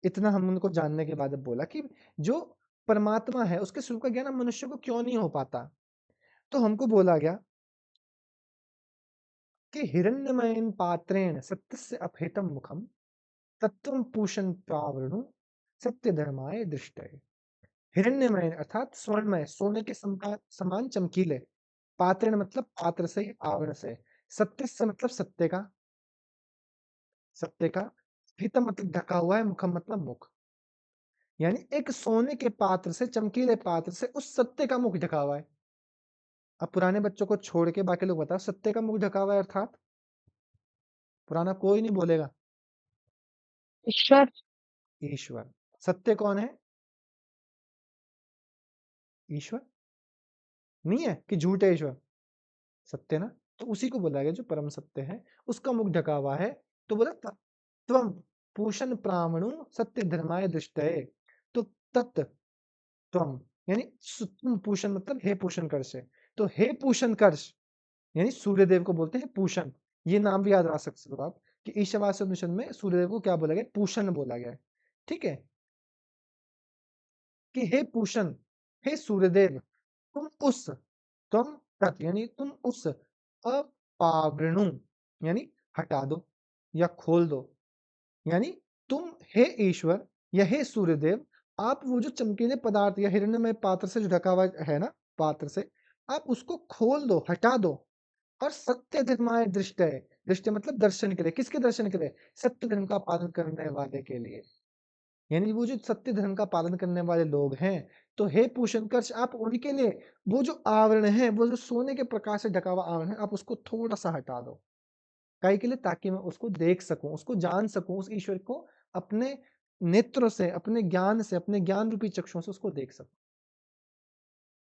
इतना हम उनको जानने के बाद अब बोला कि जो परमात्मा है उसके स्वरूप का ज्ञान अब मनुष्य को क्यों नहीं हो पाता? तो हमको बोला गया कि हिरण्यमयेन पात्रेण सत्यस्य अपहृतं मुखं तत्त्वं पूषन् प्रावृणु सत्यधर्माय दृष्टये। हिरण्यमय अर्थात स्वर्णमय, सोने के समान चमकीले, पात्रेण मतलब पात्र से, आवरण से, सत्य से मतलब सत्य का, सत्य का, हितम मतलब ढका हुआ है, मुखम मतलब मुख, यानी एक सोने के पात्र से, चमकीले पात्र से उस सत्य का मुख ढका हुआ है। अब पुराने बच्चों को छोड़ के बाकी लोग बताओ, सत्य का मुख ढका हुआ है अर्थात? पुराना कोई नहीं बोलेगा। ईश्वर। ईश्वर। सत्य कौन है? ईश्वर नहीं है कि झूठ है ईश्वर? सत्य ना, तो उसी को बोला गया जो परम सत्य है, उसका मुख ढका हुआ है। तो बोला तत्त्वम पूषण प्रामणु सत्य धर्माय दृष्टये। तो तत्व त्वम यानी तुम, पूषण मतलब हे पूषण कर्ष है। तो हे पूषण कर्ष यानी सूर्यदेव को बोलते हैं पूषण। ये नाम भी याद रख सकते हो आप कि ईशावास्य उपनिषद में सूर्यदेव को क्या बोला गया? पूषण बोला गया है। ठीक है, कि हे पूषण, हे सूर्यदेव, तुम तत् यानी तुम उस अपावृणु यानी हटा दो या खोल दो, यानी तुम हे ईश्वर या हे सूर्यदेव, आप वो जो चमकीले पदार्थ या हिरण्यमय पात्र से जो ढका हुआ है ना, पात्र से, आप उसको खोल दो, हटा दो, और सत्य धर्माय दृष्टय, दृष्टि मतलब दर्शन के लिए। किसके दर्शन के लिए? सत्य धर्म का पालन करने वाले के लिए, यानी वो जो सत्य धर्म का पालन करने वाले लोग हैं। तो हे पूषणकर्ष, आप उनके लिए वो जो आवरण है, वो जो सोने के प्रकाश से ढका हुआ आवरण है, आप उसको थोड़ा सा हटा दो। काहे के लिए? ताकि मैं उसको देख सकूं, उसको जान सकूं, उस ईश्वर को अपने नेत्रों से, अपने ज्ञान से, अपने ज्ञान रूपी चक्षुओं से उसको देख सकूं।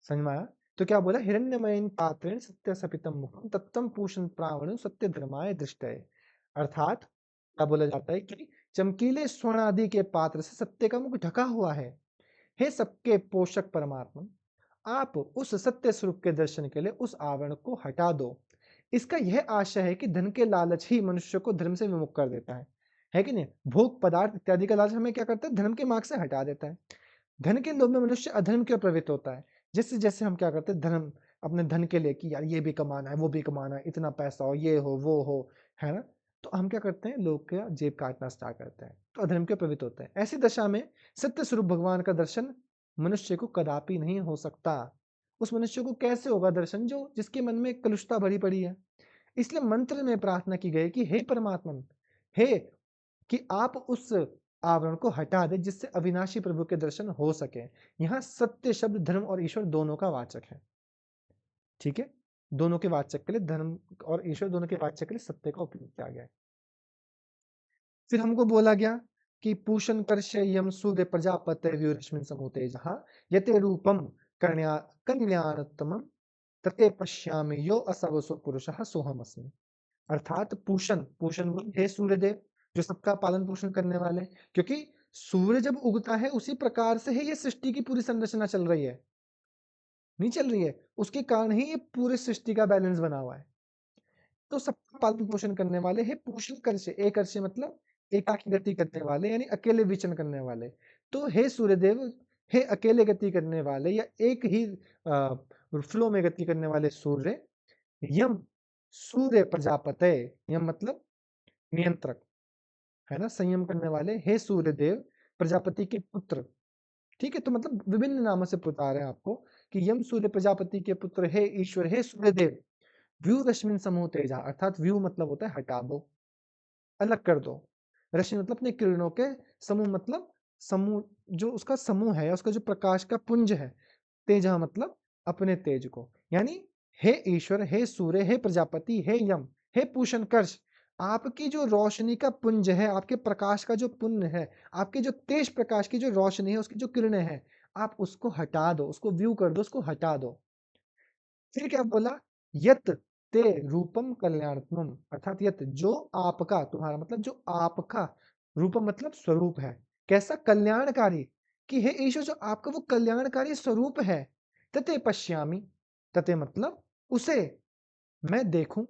समझ में आया? तो क्या बोला? हिरण्यमयीन पात्रेण सत्य सपितम मुखम तत्तम पूषण प्रावण सत्य धर्माय दृष्टये। अर्थात क्या बोला जाता है कि चमकीले स्वर्ण आदि के पात्र से सत्य का मुख ढका हुआ है। हे सबके पोषक परमात्मा, आप उस सत्य स्वरूप के दर्शन के लिए उस आवरण को हटा दो। इसका यह आशय है कि धन के लालच ही मनुष्य को धर्म से विमुख कर देता है कि नहीं? भोग पदार्थ इत्यादि का लालच हमें क्या करता है? धर्म के मार्ग से हटा देता है। धन के लोभ में मनुष्य अधर्म क्यों प्रवृत्त होता है? जैसे जैसे हम क्या करते हैं, धर्म, अपने धन के लिए कि यार ये भी कमाना है, वो भी कमाना है, इतना पैसा हो, ये हो, वो हो, है ना? तो हम क्या करते हैं? लोग का जेब काटना स्टार्ट करते हैं, तो अधर्म के प्रवृत्त होते हैं। ऐसी दशा में सत्य स्वरूप भगवान का दर्शन मनुष्य को कदापि नहीं हो सकता। उस मनुष्य को कैसे होगा दर्शन जो जिसके मन में कलुषता भरी पड़ी है? इसलिए मंत्र में प्रार्थना की गई कि हे परमात्मा, हे कि आप उस आवरण को हटा दे जिससे अविनाशी प्रभु के दर्शन हो सके। यहाँ सत्य शब्द धर्म और ईश्वर दोनों का वाचक है। ठीक है, दोनों के वाचक के लिए, धर्म और ईश्वर दोनों के वाचक के लिए सत्य का उपयोग किया गया है। फिर हमको बोला गया कि पूषण कर्षयम सूर्य प्रजापते व्यूरश्मिन समूतेजः यते रूपम कल्याणोत्तमम तते पश्यामि यो असवसो पुरुषः सोहमस्मि। अर्थात पूषण, पूषण हे सूर्यदेव जो सबका पालन पोषण करने वाले, क्योंकि सूर्य जब उगता है उसी प्रकार से है ये सृष्टि की पूरी संरचना चल रही है, नहीं चल रही है, उसके कारण ही ये पूरी सृष्टि का बैलेंस बना हुआ है। तो सबका पालन पोषण करने वाले हे पूषण कर्ष, एक अर्ष मतलब एकाकी गति करने वाले यानी अकेले विचरण करने वाले। तो हे सूर्यदेव, हे अकेले गति करने वाले या एक ही फ्लो में गति करने वाले सूर्य, यम सूर्य प्रजापते, यम मतलब नियंत्रक, है ना, संयम करने वाले, हे सूर्यदेव प्रजापति के पुत्र। ठीक है, तो मतलब विभिन्न नामों से पुकार है आपको कि यम सूर्य प्रजापति के पुत्र, हे ईश्वर, हे सूर्यदेव, व्यू रश्मिन समूह तेजा, अर्थात व्यू मतलब होता है हटा दो, अलग कर दो। रश्मि मतलब अपने किरणों के समूह, मतलब समूह जो उसका समूह है, उसका जो प्रकाश का पुंज है, तेजः मतलब अपने तेज को, यानी हे ईश्वर, हे सूर्य, हे प्रजापति, हे यम, हे पूषणकर्ष, आपकी जो रोशनी का पुंज है, आपके प्रकाश का जो पुंज है, आपके जो तेज प्रकाश की जो रोशनी है, उसकी जो किरणें हैं, आप उसको हटा दो, उसको व्यू कर दो, उसको हटा दो। फिर क्या बोला, यत ते रूपम कल्याणत्वम, अर्थात यत जो आपका, तुम्हारा मतलब जो आपका, रूपम मतलब स्वरूप है, कैसा, कल्याणकारी, कि हे ईश्वर जो आपका वो कल्याणकारी स्वरूप है, तते पश्यामि, तते मतलब उसे मैं देखूं,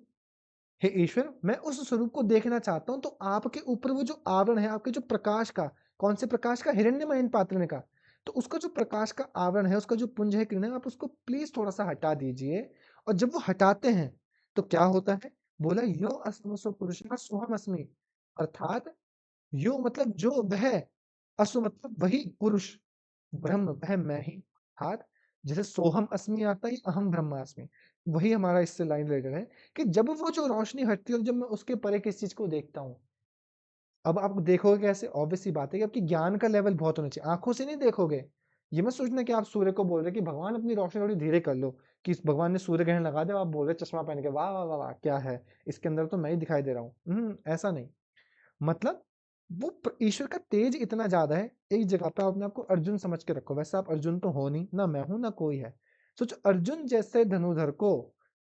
हे ईश्वर मैं उस स्वरूप को देखना चाहता हूं, तो आपके ऊपर वो जो आवरण है, आपके जो प्रकाश का, कौन से प्रकाश का, हिरण्यमय पात्र का, तो उसका जो प्रकाश का आवरण है, उसका जो पुंज है, किरण है, आप उसको प्लीज थोड़ा सा हटा दीजिए। और जब वो हटाते हैं तो क्या होता है, बोला यो अस्मसो पुरुष सोहम अस्मि, अर्थात यो मतलब जो वह, असु मतलब वही पुरुष, ब्रह्म वह मैं ही, अर्थात जैसे सोहम अस्मि आता है, अहम ब्रह्मास्मि, वही हमारा इससे लाइन रिलेटेड है, कि जब वो जो रोशनी हटती है और जब मैं उसके परे किस चीज को देखता हूँ, अब आप देखोगे कैसे, ऑब्वियस सी बात है कि आपकी ज्ञान का लेवल बहुत होना चाहिए, आंखों से नहीं देखोगे। ये मत सोचना कि आप सूर्य को बोल रहे कि भगवान अपनी रोशनी थोड़ी धीरे कर लो, कि भगवान ने सूर्य ग्रहण लगा दिया, आप बोल रहे चश्मा पहन के वाह वाह वाह वाह क्या है, इसके अंदर तो मैं ही दिखाई दे रहा हूँ, ऐसा नहीं। मतलब वो ईश्वर का तेज इतना ज्यादा है, एक जगह पे अपने आपको अर्जुन समझ के रखो, वैसे आप अर्जुन तो हो नहीं, ना मैं हूं ना कोई है। सोचो अर्जुन जैसे धनुधर को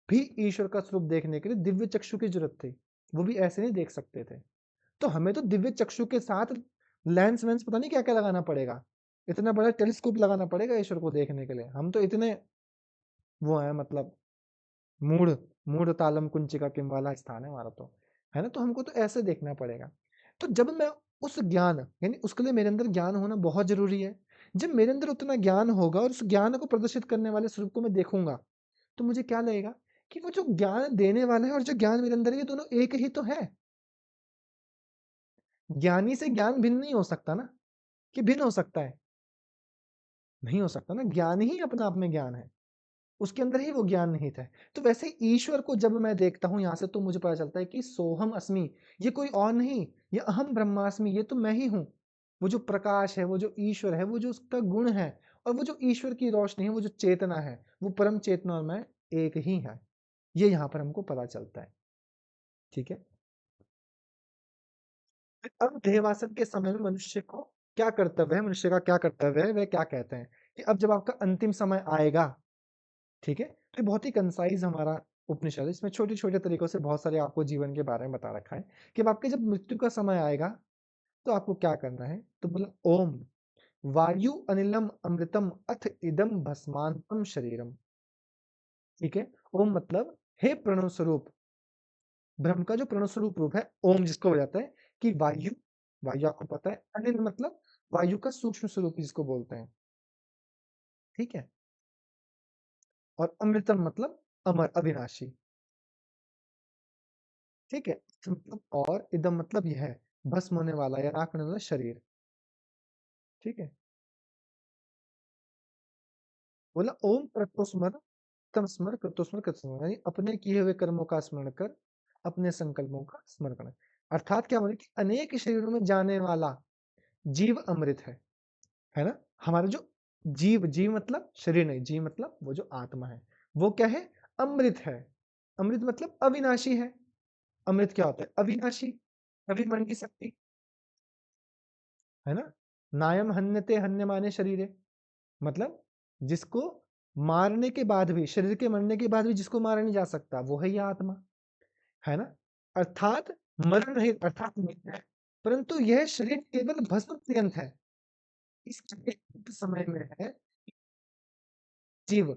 भी ईश्वर का स्वरूप देखने के लिए दिव्य चक्षु की जरूरत थी, वो भी ऐसे नहीं देख सकते थे। तो हमें तो दिव्य चक्षु के साथ लेंस वेंस पता नहीं क्या क्या लगाना पड़ेगा, इतना बड़ा टेलीस्कोप लगाना पड़ेगा ईश्वर को देखने के लिए। हम तो इतने वो है, मतलब मूढ़, मूढ़ तालम कुंचिका किम वाला स्थान है हमारा तो, है ना। तो हमको तो ऐसे देखना पड़ेगा। तो जब मैं उस ज्ञान, यानी उसके लिए मेरे अंदर ज्ञान होना बहुत जरूरी है। जब मेरे अंदर उतना ज्ञान होगा और उस ज्ञान को प्रदर्शित करने वाले स्वरूप को मैं देखूंगा, तो मुझे क्या लगेगा कि वो जो ज्ञान देने वाला है और जो ज्ञान मेरे अंदर है, ये दोनों एक ही तो है। ज्ञानी से ज्ञान भिन्न नहीं हो सकता ना, कि भिन्न हो सकता है, नहीं हो सकता ना। ज्ञान ही अपना आप में ज्ञान है, उसके अंदर ही वो ज्ञान निहित है। तो वैसे ईश्वर को जब मैं देखता हूं यहां से, तो मुझे पता चलता है कि सोहम अस्मि, ये कोई और नहीं, ये अहम ब्रह्मास्मि, ये तो मैं ही हूं। वो जो प्रकाश है, वो जो ईश्वर है, वो जो उसका गुण है, और वो जो ईश्वर की रोशनी है, वो जो चेतना है, वो परम चेतना और मैं एक ही है। ये यहाँ पर हमको पता चलता है। ठीक है। अब देहवासन के समय में मनुष्य को क्या कर्तव्य है, मनुष्य का क्या कर्तव्य है, वह क्या कहते हैं कि अब जब आपका अंतिम समय आएगा, ठीक है, तो बहुत ही कंसाइज हमारा उपनिषद है, इसमें छोटे छोटे तरीकों से बहुत सारे आपको जीवन के बारे में बता रखा है कि अब आपके जब मृत्यु का समय आएगा तो आपको क्या करना है। तो बोला ओम वायु अनिलम अमृतम अथ इदम भस्मांतम शरीरम। ठीक है, ओम मतलब हे प्रणव स्वरूप, ब्रह्म का जो प्रणव स्वरूप रूप है ओम, जिसको हो जाता है कि वायु, वायु आपको पता है, अनिल मतलब वायु का सूक्ष्म स्वरूप जिसको बोलते हैं। ठीक है, और अमृतम मतलब अमर, अविनाशी। ठीक है, मतलब और इदम मतलब यह है, भस्म होने वाला या राख होने वाला शरीर। ठीक है, बोला ओम कृतोस्मर तम स्मर कृतोस्मर कृतस्मर, यानी अपने किए हुए कर्मों का स्मरण कर, अपने संकल्पों का स्मरण कर। अर्थात क्या बोले कि अनेक शरीरों में जाने वाला जीव अमृत है ना। हमारा जो जीव, जीव मतलब शरीर नहीं, जीव मतलब वो जो आत्मा है, वो क्या है, अमृत है। अमृत मतलब अविनाशी है। अमृत क्या होता है, अविनाशी, कभी मरण की शक्ति, है ना। नायम हन्यते हन्यमाने शरीरे, मतलब जिसको मारने के बाद भी, शरीर के मरने के बाद भी जिसको मारा नहीं जा सकता, वो है यह आत्मा, है ना। अर्थात मरण रहित, अर्थात नित्य है, परंतु यह शरीर केवल भस्म पर्यंत है। इस समय में है जीव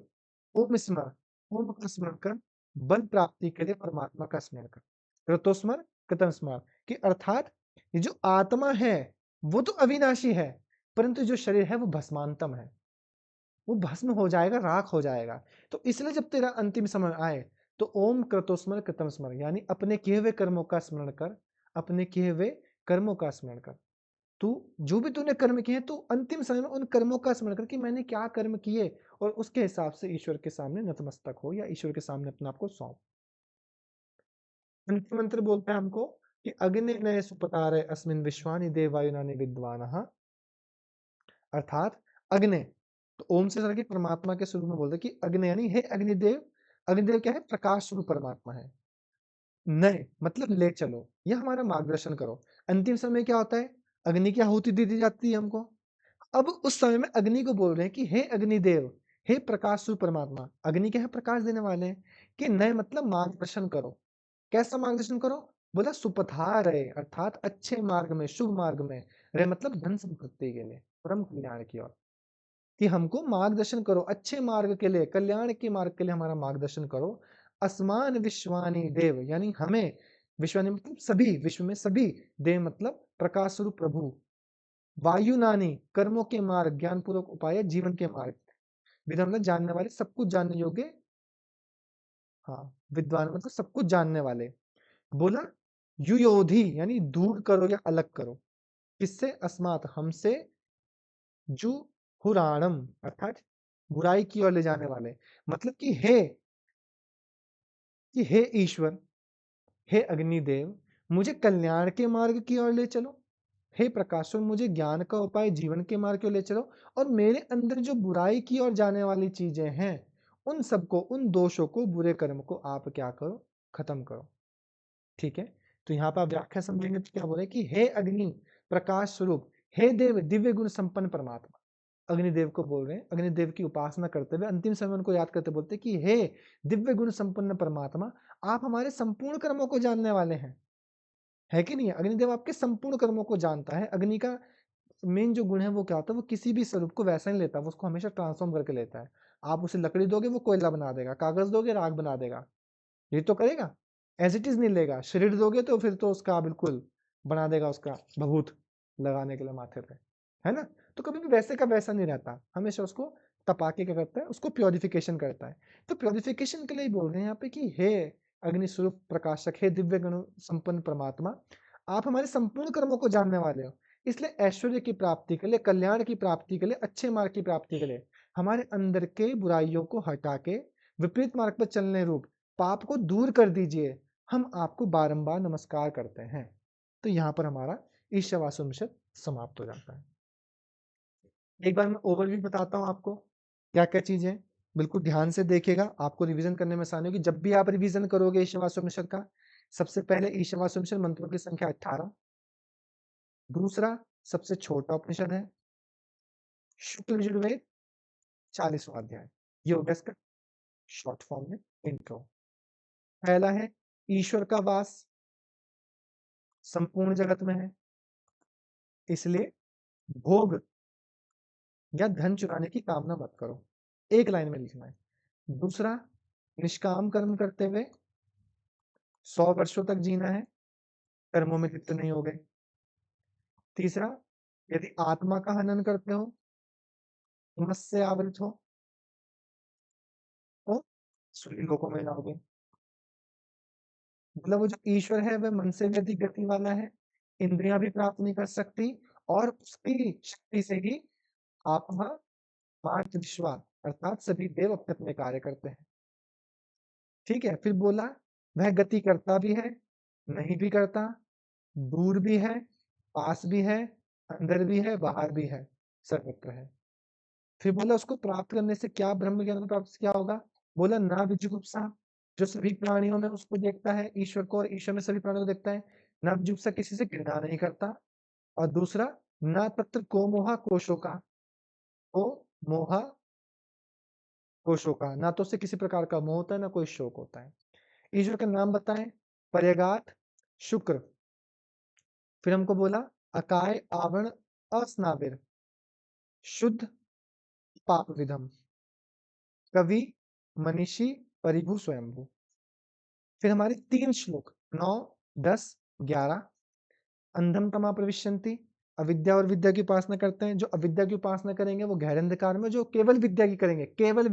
ओम स्मर, ओम का स्मरण कर, बल प्राप्ति के लिए परमात्मा का स्मरण कर, कृतोस्मर कृतम स्मर, कि अर्थात ये जो आत्मा है वो तो अविनाशी है, परंतु जो शरीर है वो भस्मांतम है, वो भस्म हो जाएगा, राख हो जाएगा। तो इसलिए जब तेरा अंतिम समय आए तो ओम कृतोस्मर कृतम स्मर, यानी अपने किए हुए कर्मों का स्मरण कर, अपने किए हुए कर्मों का स्मरण कर। तू जो भी तूने कर्म किए तू अंतिम समय में उन कर्मों का स्मरण कर कि मैंने क्या कर्म किए, और उसके हिसाब से ईश्वर के सामने नतमस्तक हो, या ईश्वर के सामने अपने आप को सौंप। अंतिम मंत्र बोलता है हमको कि अग्नि नये सुपतारे अस्मिन विश्वानि देवायुनानि विद्वानः, अर्थात अग्नि, तो ओम से लेकर परमात्मा के स्वरूप में बोलते हैं कि अग्नि, यानी हे अग्निदेव। अग्निदेव क्या है? प्रकाश स्वरूप परमात्मा है। नए मतलब ले चलो, या हमारा मार्गदर्शन करो। अंतिम समय क्या होता है? अग्नि की आहुति दे दी जाती है हमको। अब उस समय में अग्नि को बोल रहे हैं कि हे अग्निदेव, हे प्रकाश स्वरूप परमात्मा। अग्नि क्या है? प्रकाश देने वाले हैं। कि नए मतलब मार्गदर्शन करो। कैसा मार्गदर्शन करो? बोला सुपथा रहे, अर्थात अच्छे मार्ग में, शुभ मार्ग में। रहे मतलब धन संपत्ति के लिए, परम कल्याण की ओर। कि हमको मार्गदर्शन करो अच्छे मार्ग के लिए, कल्याण के मार्ग के लिए हमारा मार्गदर्शन करो। असमान विश्वानी देव, यानी हमें, विश्वानी मतलब सभी, विश्व में सभी, देव मतलब प्रकाश स्वरूप प्रभु। वायु नानी, कर्मों के मार्ग, ज्ञान पूर्वक उपाय, जीवन के मार्ग। विद्वान मतलब जानने वाले, सब कुछ जानने योग्य। हाँ, विद्वान मतलब सब कुछ जानने वाले। बोला युयोधि, यानी दूर करो या अलग करो। किससे? अस्मात, हमसे। जु हुराणम, अर्थात बुराई की ओर ले जाने वाले। मतलब कि हे ईश्वर, हे अग्निदेव, मुझे कल्याण के मार्ग की ओर ले चलो। हे प्रकाशो, मुझे ज्ञान का उपाय, जीवन के मार्ग की ओर ले चलो। और मेरे अंदर जो बुराई की ओर जाने वाली चीजें हैं, उन सबको, उन दोषों को, बुरे कर्म को आप क्या करो? खत्म करो। ठीक है, तो यहाँ पर आप व्याख्या समझेंगे तो क्या बोले कि हे अग्नि, प्रकाश स्वरूप, हे देव, दिव्य गुण संपन्न परमात्मा। अग्निदेव को बोल रहे हैं, अग्निदेव की उपासना करते हुए अंतिम समय उनको याद करते बोलते कि हे दिव्य गुण संपन्न परमात्मा, आप हमारे संपूर्ण कर्मों को जानने वाले हैं। है कि नहीं है? अग्निदेव आपके संपूर्ण कर्मों को जानता है। अग्नि का मेन जो गुण है वो क्या होता है? वो किसी भी स्वरूप को वैसा नहीं लेता, वो उसको हमेशा ट्रांसफॉर्म करके लेता है। आप उसे लकड़ी दोगे वो कोयला बना देगा, कागज दोगे राख बना देगा, ये तो करेगा। एज इट इज नहीं लेगा। शरीर दोगे तो फिर तो उसका बिल्कुल बना देगा, उसका भभूत लगाने के लिए माथे पे, है ना? तो कभी भी वैसे का वैसा नहीं रहता, हमेशा उसको तपा के क्या करता है? उसको प्योरिफिकेशन करता है। तो प्योरिफिकेशन के लिए बोल रहे हैं यहाँ पे कि हे अग्नि स्वरूप प्रकाशक, हे दिव्य गुण संपन्न परमात्मा, आप हमारे संपूर्ण कर्मों को जानने वाले हो। इसलिए ऐश्वर्य की प्राप्ति के लिए, कल्याण की प्राप्ति के लिए, अच्छे मार्ग की प्राप्ति के लिए हमारे अंदर के बुराइयों को हटा के विपरीत मार्ग पर चलने रूप पाप को दूर कर दीजिए। हम आपको बारंबार नमस्कार करते हैं। तो यहाँ पर हमारा ईशावास्योपनिषद समाप्त हो जाता है। एक बार मैं ओवरव्यू बताता हूँ आपको क्या क्या चीजें, बिल्कुल ध्यान से देखिएगा, आपको रिवीजन करने में आसानी होगी। जब भी आप रिवीजन करोगे ईशावास्योपनिषद का, सबसे पहले ईशावास्योपनिषद मंत्रों की संख्या 18। दूसरा सबसे छोटा उपनिषद है शुक्ल यजुर्वेद, 40वां अध्याय। ये हो गया इसका शॉर्ट फॉर्म में इंट्रो। पहला है ईश्वर का वास संपूर्ण जगत में है, इसलिए भोग या धन चुराने की कामना मत करो। एक लाइन में लिखना है। दूसरा, निष्काम कर्म करते हुए 100 वर्षों तक जीना है, कर्मों में लिप्त नहीं हो गए। तीसरा, यदि आत्मा का हनन करते हो, तमस से आवृत हो, तो सूर्य लोकों में जाओगे। मतलब वो जो ईश्वर है वह मन से भी अधिक गति वाला है, इंद्रियां भी प्राप्त नहीं कर सकती, और उसकी शक्ति से ही आत्मा मार्ग विश्वा, अर्थात सभी देव अपने अपने कार्य करते हैं। ठीक है, फिर बोला वह गति करता भी है, नहीं भी करता, दूर भी है, पास भी है, अंदर भी है, बाहर भी है, सर्वत्र है। फिर बोला उसको प्राप्त करने से क्या, ब्रह्म ज्ञान को प्राप्त से क्या होगा? बोला ना विजुगुप्सा, जो सभी प्राणियों में उसको देखता है ईश्वर को, और ईश्वर में सभी प्राणियों को देखता है। ना विजुगुप्सा, किसी से घृणा नहीं करता। और दूसरा, ना तत्र को मोहा कोशों का, को मोहा कोशों का, ना तो उससे किसी प्रकार का मोह होता है, ना कोई शोक होता है। ईश्वर का नाम बताएं, पर्यगात, शुक्र। फिर हमको बोला अकाय आवरण अस्नाविर, शुद्ध पाप विधम, कवि, मनीषी, परिभू, स्वयंभू। फिर हमारे 3 श्लोक 9, 10, 11। अंधम तमा प्रविशन्ति, अविद्या और विद्या की उपासना करते हैं। जो अविद्या की उपासना करेंगे वो गहरे अंधकार में, जो केवल विद्या की करेंगे, केवल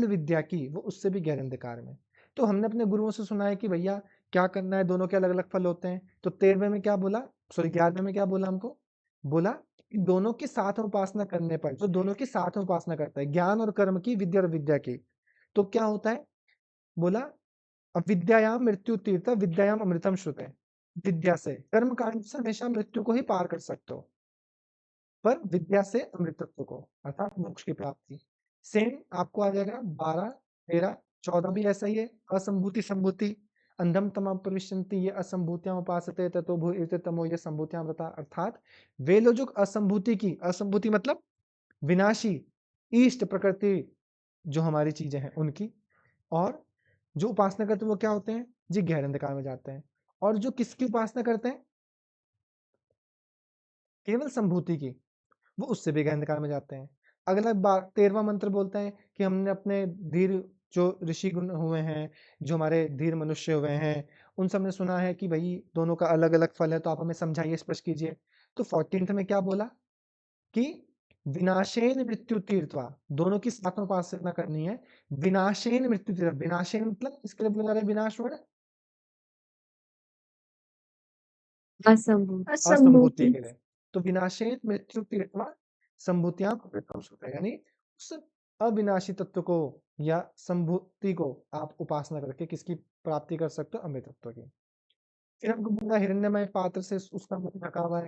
विद्या की, वो उससे भी गहरे अंधकार में। तो हमने अपने गुरुओं से सुना है कि भैया क्या करना है, दोनों के अलग अलग फल होते हैं। तो 13वें में क्या बोला, सॉरी 11वें में क्या बोला हमको? बोला कि दोनों के साथ में उपासना करने पर, जो दोनों के साथ में उपासना करता है, ज्ञान और कर्म की, विद्या और विद्या की, तो क्या होता है? बोला अविद्यायाम मृत्यु तीर्थ विद्यायाम अमृतम श्रुते। विद्या से, कर्म कांड से हमेशा मृत्यु को ही पार कर सकते हो। पर विद्या से अमृतत्व को अर्थात मोक्ष की प्राप्ति। सेम आपको आ जाएगा 12, 13, 14 भी ऐसा ही है। असंभूति संभूति अंधम तमः प्रविशन्ति ये असंभूत्याम उपासते ततो भूयते तमो ये संभूत्यामृता, अर्थात वे लोग जो असंभूति की, असंभूति मतलब विनाशी, ईष्ट प्रकृति जो हमारी चीजें हैं उनकी, और जो उपासना करते हैं वो क्या होते हैं जी, गहरे अंधकार में जाते हैं। और जो किसकी उपासना करते हैं, केवल संभूति की, वो उससे भी गहरे अंधकार में जाते हैं। अगला 13वां मंत्र बोलता है कि हमने अपने धीर जो ऋषि गुण हुए हैं, जो हमारे धीर मनुष्य हुए हैं, उन सब ने सुना है कि भाई दोनों का अलग अलग फल है, तो आप हमें समझाइए, स्पष्ट कीजिए। तो 14th में क्या बोला कि विनाशेन मृत्यु तीर्थवा, दोनों की साथ में उपासना करनी है। विनाशेन मृत्यु तीर्थ, विनाशेन मतलब इसके लिए बोला जा रहा है विनाश वर्ड असंभूत असंभूति के लिए। तो विनाशेन मृत्यु तीर्थवा संभूतियां अमृतम सूत्र, यानी उस अविनाशी तत्व को या संभूति को आप उपासना करके किसकी प्राप्ति कर सकते हो, अमृत तत्व की। फिर हमको बोला हिरण्यमय पात्र से उसका मुख ढका हुआ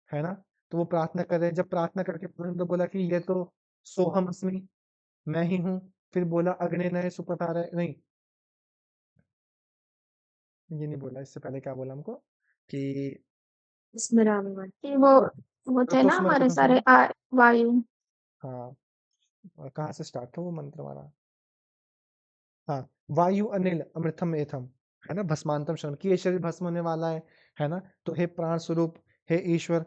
है ना। तो वो प्रार्थना कर रहे हैं, जब प्रार्थना करके तो बोला कि ये तो सोहम अस्मि, मैं ही हूँ। फिर बोला अग्नि नये सुपतार नहीं, ये नहीं बोला, इससे पहले क्या बोला हमको कि स्मरामि कि वो थे ना कृतोस्मर हमारे कृतोस्मर, सारे वायु। हाँ कहाँ से स्टार्ट था वो मंत्र वाला, हाँ वायु अनिल अमृतम एथम, है ना, भस्मांतम शरण, कि ये शरीर भस्म होने वाला है ना। तो हे प्राण स्वरूप, हे ईश्वर,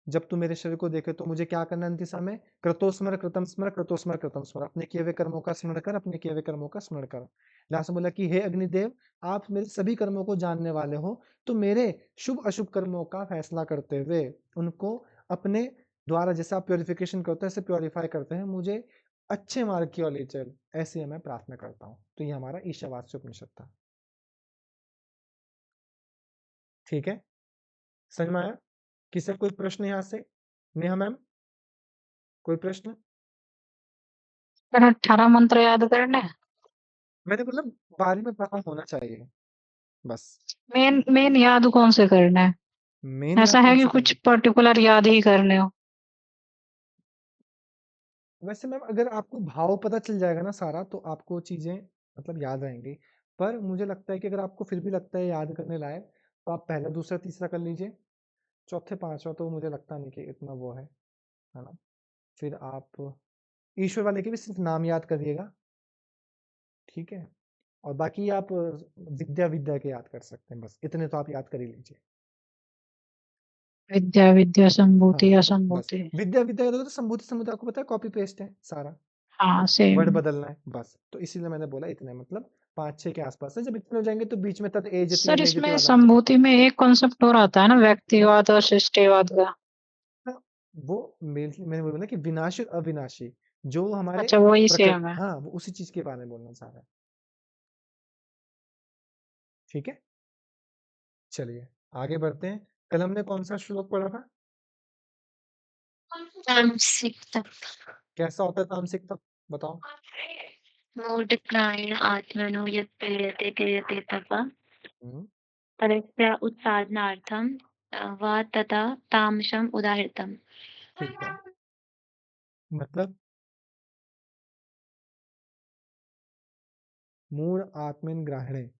जब तू मेरे शरीर को देखे तो मुझे क्या करना है अंतिम समय, कृतोस्मर कृतम स्मर, कृतोस्मर कृतम स्मर, अपने किए हुए कर्मों का स्मरण कर, अपने किए हुए कर्मों का स्मरण कर। लास्ट में बोला कि हे अग्निदेव, आप मेरे सभी कर्मों को जानने वाले हो, तो मेरे शुभ अशुभ कर्मों का फैसला करते हुए उनको अपने द्वारा, जैसे आप प्योरिफिकेशन करते हैं ऐसे प्योरीफाई करते हैं, मुझे अच्छे मार्ग की ओर ले चल, ऐसे मैं प्रार्थना करता हूँ। तो ये हमारा ईशावास्य उपनिषद था। ठीक है, समझ में आया? किसी कोई प्रश्न यहाँ से? नेहा मैम कोई प्रश्न? फिर 18 मंत्र याद करने हैं। मैंने मतलब बारे में पता होना चाहिए बस। मेन मेन याद कौन से करने हैं? मेन ऐसा याद है कौन कि से कुछ करने? पर्टिकुलर याद ही करने हो? वैसे मैम अगर आपको भाव पता चल जाएगा ना सारा, तो आपको चीजें मतलब याद रहेंगी। पर मुझे लगता है कि अगर आपको फिर भी लगता है याद करने लायक, तो आप पहला दूसरा तीसरा कर लीजिए, चौथे पांचवा तो मुझे लगता नहीं कि इतना वो है ना। फिर आप ईश्वर वाले के भी सिर्फ नाम याद करिएगा, ठीक है। और बाकी आप विद्या विद्या के याद कर सकते हैं, बस इतने तो आप याद कर ही लीजिए। विद्या विद्या संभूति हाँ बस असंभूति। विद्या विद्या का तो संभूति संभूति आपको पता है कॉपी पेस्ट है सारा, हाँ वर्ड सेम। बदलना है बस। तो इसीलिए मैंने बोला इतने मतलब 5-6 के आसपास है। जब इतने हो जाएंगे तो बीच में तद एजति सर अनेजति इसमें वाला, संभूति में एक कॉन्सेप्ट और आता है ना, व्यक्तिवाद और सृष्टिवाद का। हाँ, वो मैंने बोला ना कि विनाशी और अविनाशी जो हमारे अच्छा वही प्रकृति, सेम है। हाँ वो उसी चीज के बारे में बोलना चाह रहा है। ठीक है, चलिए आगे बढ़ते हैं। कल हमने कौन सा श्लोक पढ़ा था? तामसिक तत्व। कैसा होता है तामसिक तत्व, बताओ। मूढग्राहेण आत्मनो यत् पीड्यते क्रियते तपः हम्म, परस्य उत्साधनार्थं वा तथा तामसम् उदाहृतम्। ठीक है, मतलब मूढ़ आत्मन ग्राहणे,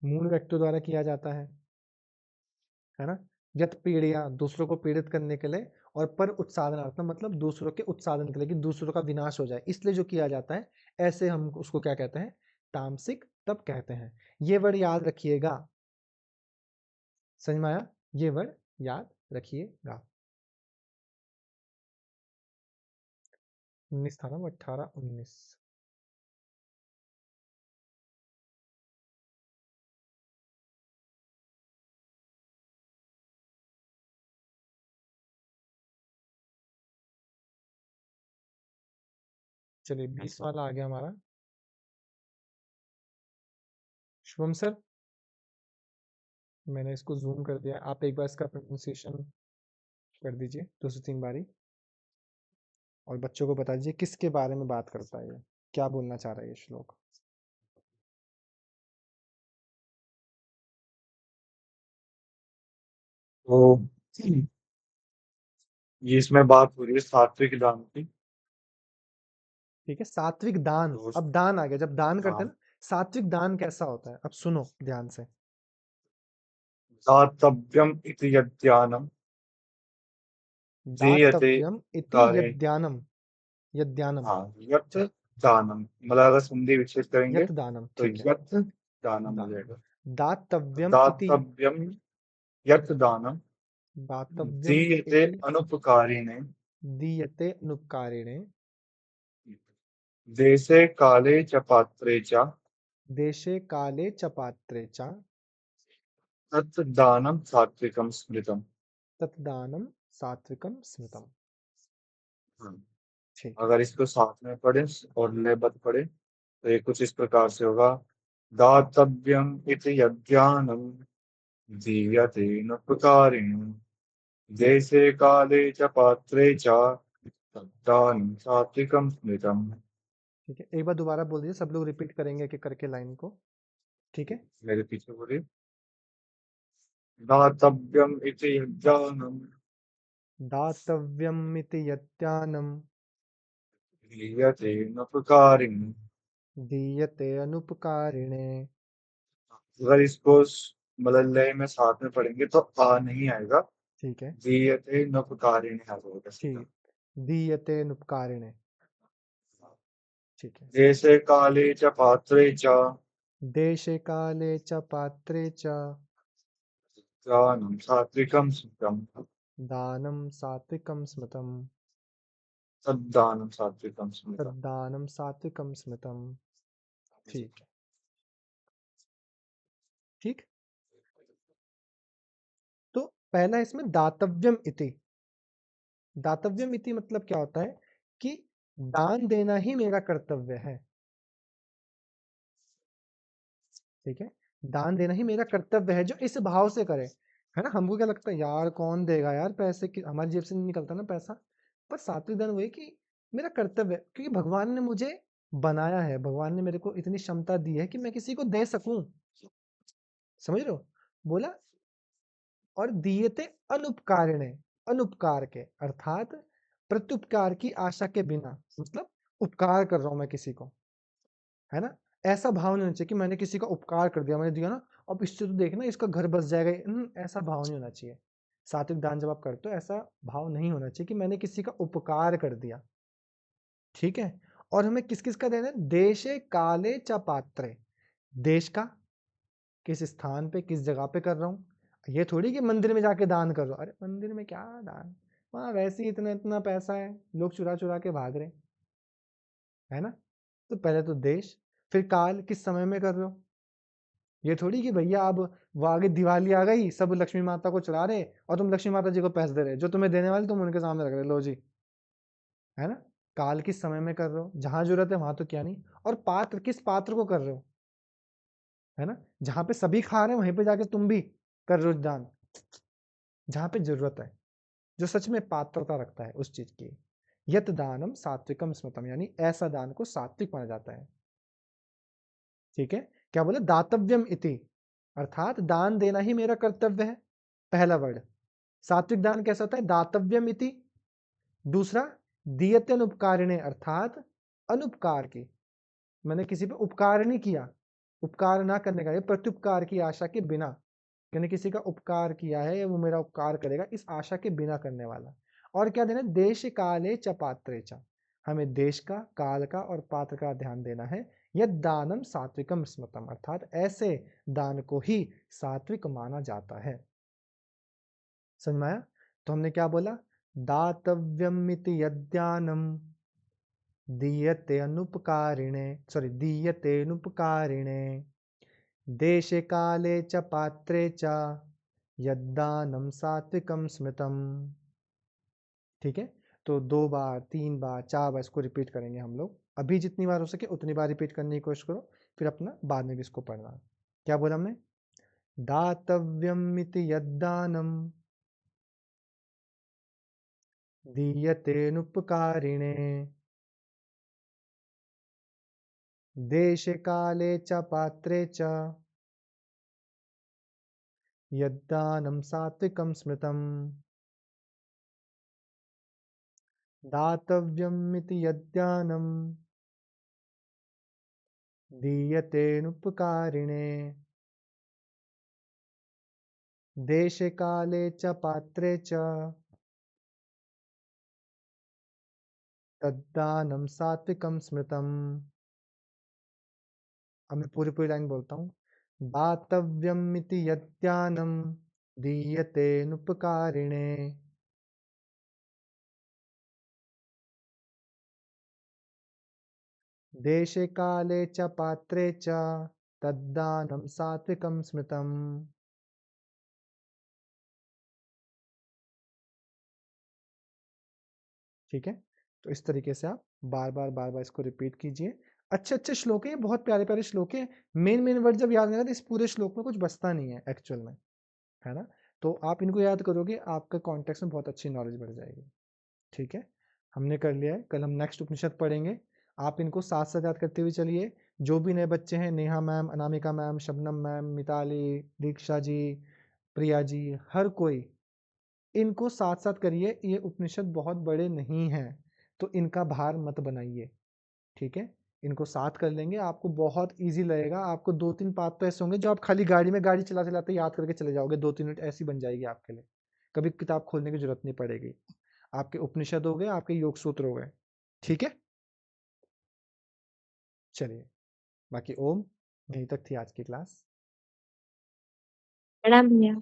मूढ़ व्यक्ति द्वारा किया जाता है ना। यत पीड़िया, दूसरों को पीड़ित करने के लिए, और पर उत्साधनार्थम मतलब दूसरों के उत्साधन के लिए, कि दूसरों का विनाश हो जाए, इसलिए जो किया जाता है, ऐसे हम उसको क्या कहते हैं, तामसिक तप कहते हैं। ये वर्ड याद रखिएगा, समझ में आया? ये वर्ड याद रखिएगा। 19 था ना, 18 19। चलिए 20 वाला आ गया हमारा। शुभम सर, मैंने इसको जूम कर दिया, आप एक बार इसका प्रोनाउंसिएशन कर दीजिए 2 से 3 बारी, और बच्चों को बता दीजिए किसके बारे में बात करता है, ये क्या बोलना चाह रहा है ये श्लोक। तो ये इसमें बात हो रही है सात्विक दान की। ठीक है, सात्विक दान। तो अब दान आ गया, जब दान करते हैं हाँ, ना, सात्विक दान कैसा होता है, अब सुनो ध्यान से। दातव्यम इति यद्यानम दीयते दातव्यम इति कारे। यद्यानम, यद्यानम, हाँ, यत् दानम, मतलब अगर संधि विच्छेद करेंगे यत दानम, तो ठीक है। यत् दानम हो दानम, जाएगा। दातव्यम इति, दातव्यम यत् दानम दातव्यम दीयते इति अनुपकारिणे दीयते अनुपकारिणे देशे काले च पात्रे च देशे काले च पात्रे च तत् दानम सात्विकम स्मृतम। तत् दानम सात्विकम स्मृतम। हाँ, ठीक है। अगर इसको साथ में पढ़े और लयबद्ध पढ़े तो ये कुछ इस प्रकार से होगा। दातव्यम इति यद्यानम दीयते अनुपकारिणे देशे काले च पात्रे च तद्दानं सात्विकं स्मृतम्। ठीक है, एक बार दोबारा बोल दीजिए, सब लोग रिपीट करेंगे एक एक करके लाइन को। ठीक है। मेरे पीछे बोलिए। दातव्यम इति यद्दानं दातव्यम इति यत्यानम दीयते अनुपकारिणे। दीयते अनुपकारिणे। अगर इसको मतलब लय में साथ में पढ़ेंगे तो आ नहीं आएगा, ठीक है। दीयते अनुपकारिणे आ जाएगा सीधा। ठीक, दीयते अनुपकारिणे। ठीक है। देशे काले च पात्रे च देशे काले च पात्रे च दानं सात्विकं स्मृतम्। दानं सात्विकं स्मृतम्। तद्दानं सात्विकं स्मृतम्। तद्दानं सात्विकं स्मृतम्। ठीक है। ठीक। तो पहला इसमें दातव्यम इति, दातव्यम इति मतलब क्या होता है कि दान देना ही मेरा कर्तव्य है। ठीक है, दान देना ही मेरा कर्तव्य है, जो इस भाव से करे, है ना। हमको क्या लगता है यार कौन देगा यार पैसे, की हमारी जेब से नहीं निकलता ना पैसा, पर सात्विक दान वही कि मेरा कर्तव्य है, क्योंकि भगवान ने मुझे बनाया है, भगवान ने मेरे को इतनी क्षमता दी है कि मैं किसी को दे सकूं। समझ रहे हो, बोला। और दियते अनुपकारिणे, अनुपकार के अर्थात प्रत्युपकार की आशा के बिना, मतलब उपकार कर रहा हूं मैं किसी को, है ना। ऐसा भाव नहीं होना चाहिए कि मैंने किसी का उपकार कर दिया, मैंने दिया ना, अब इससे तो देखना इसका घर बस जाएगा, ऐसा भाव नहीं होना चाहिए। सात्विक दान जब आप करते हो ऐसा भाव नहीं होना चाहिए कि मैंने किसी का उपकार कर दिया। ठीक है। और हमें किस किस का देना है, देशे काले च पात्रे, देश का, किस स्थान पे किस जगह पे कर रहा हूँ। ये थोड़ी कि मंदिर में जाके दान कर रहा हूँ, अरे मंदिर में क्या दान, वहां वैसे ही इतना इतना पैसा है, लोग चुरा चुरा के भाग रहे, है ना। तो पहले तो देश, फिर काल, किस समय में कर रहे हो। ये थोड़ी कि भैया अब वो आगे दिवाली आ गई, सब लक्ष्मी माता को चढ़ा रहे और तुम लक्ष्मी माता जी को पैसे दे रहे, जो तुम्हें देने वाले तुम उनके सामने रख रहे, लो जी, है ना। काल किस समय में कर रहे हो, जहां जरूरत है वहां तो क्या नहीं। और पात्र, किस पात्र को कर रहे हो, है ना। जहां पे सभी खा रहे हैं वहीं पे जाके तुम भी कर रहे हो दान, जहां पे जरूरत है, जो सच में पात्रता रखता है उस चीज की। यत दानम सात्विकम स्मृतम, यानी ऐसा दान को सात्विक माना जाता है। ठीक है। क्या बोले, दातव्यम इति, अर्थात दान देना ही मेरा कर्तव्य है, पहला वर्ड। सात्विक दान कैसा होता है, दातव्यम इति। दूसरा, दीयते अनुपकारिणे, अर्थात अनुपकार की, मैंने किसी पे उपकार नहीं किया, उपकार ना करने का, ये प्रत्युपकार की आशा के बिना, मैंने किसी का उपकार किया है, वो मेरा उपकार करेगा इस आशा के बिना करने वाला। और क्या देना, देश काले च पात्रे च, हमें देश का, काल का और पात्र का ध्यान देना है। यद दानम सात्विकम स्मृतम, अर्थात ऐसे दान को ही सात्विक माना जाता है। समझ में आया। तो हमने क्या बोला, दातव्यमिति यद्दानम दीयते अनुपकारिणे, सॉरी दीयते अनुपकारिणे देशे काले च पात्रे च यद्दानम सात्विकम स्मृतम। ठीक है। तो 2 बार 3 बार 4 बार इसको रिपीट करेंगे हम लोग, अभी जितनी बार हो सके उतनी बार रिपीट करने की कोशिश करो, फिर अपना बाद में भी इसको पढ़ना। क्या बोला हमने, दातव्यम इति यद्दानम दीयतेनुपकारिणे देशे काले च पात्रे च यद्दानम सात्विकम स्मृतम। दातव्यमिति यद्दानं दीयतेनुपकारिणे देशे काले च पात्रे च तद्दानं सात्विकं स्मृतम्। अब मैं पूरी पूरी लाइन बोलता हूँ। दातव्यमिति यद्दानं दीयतेनुपकारिणे देशे काले च पात्रे च तद्दानं सात्विकं स्मृतम्। ठीक है, तो इस तरीके से आप बार बार इसको रिपीट कीजिए। अच्छे अच्छे श्लोक है, ये बहुत प्यारे प्यारे श्लोक है। मेन वर्ड जब याद नहीं तो इस पूरे श्लोक में कुछ बचता नहीं है एक्चुअल में, है ना। तो आप इनको याद करोगे, आपका कॉन्टेक्स्ट में बहुत अच्छी नॉलेज बढ़ जाएगी। ठीक है, हमने कर लिया है। कल हम नेक्स्ट उपनिषद पढ़ेंगे। आप इनको साथ साथ याद करते हुए चलिए। जो भी नए बच्चे हैं, Neha ma'am, Anamika ma'am, Shabnam ma'am, Mitali, Diksha ji, Priya ji, हर कोई इनको साथ साथ करिए। ये उपनिषद बहुत बड़े नहीं हैं, तो इनका भार मत बनाइए। ठीक है, इनको साथ कर लेंगे, आपको बहुत इजी लगेगा। आपको 2-3 पाठ तो ऐसे होंगे जो आप खाली गाड़ी में गाड़ी चलाते चलाते याद करके चले जाओगे। 2-3 मिनट ऐसी बन जाएगी आपके लिए, कभी किताब खोलने की जरूरत नहीं पड़ेगी। आपके उपनिषद हो गए, आपके योग सूत्र हो गए। ठीक है, चलिए, बाकी ओम, यहीं तक थी आज की क्लास। प्रणाम भैया।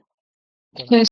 चलो।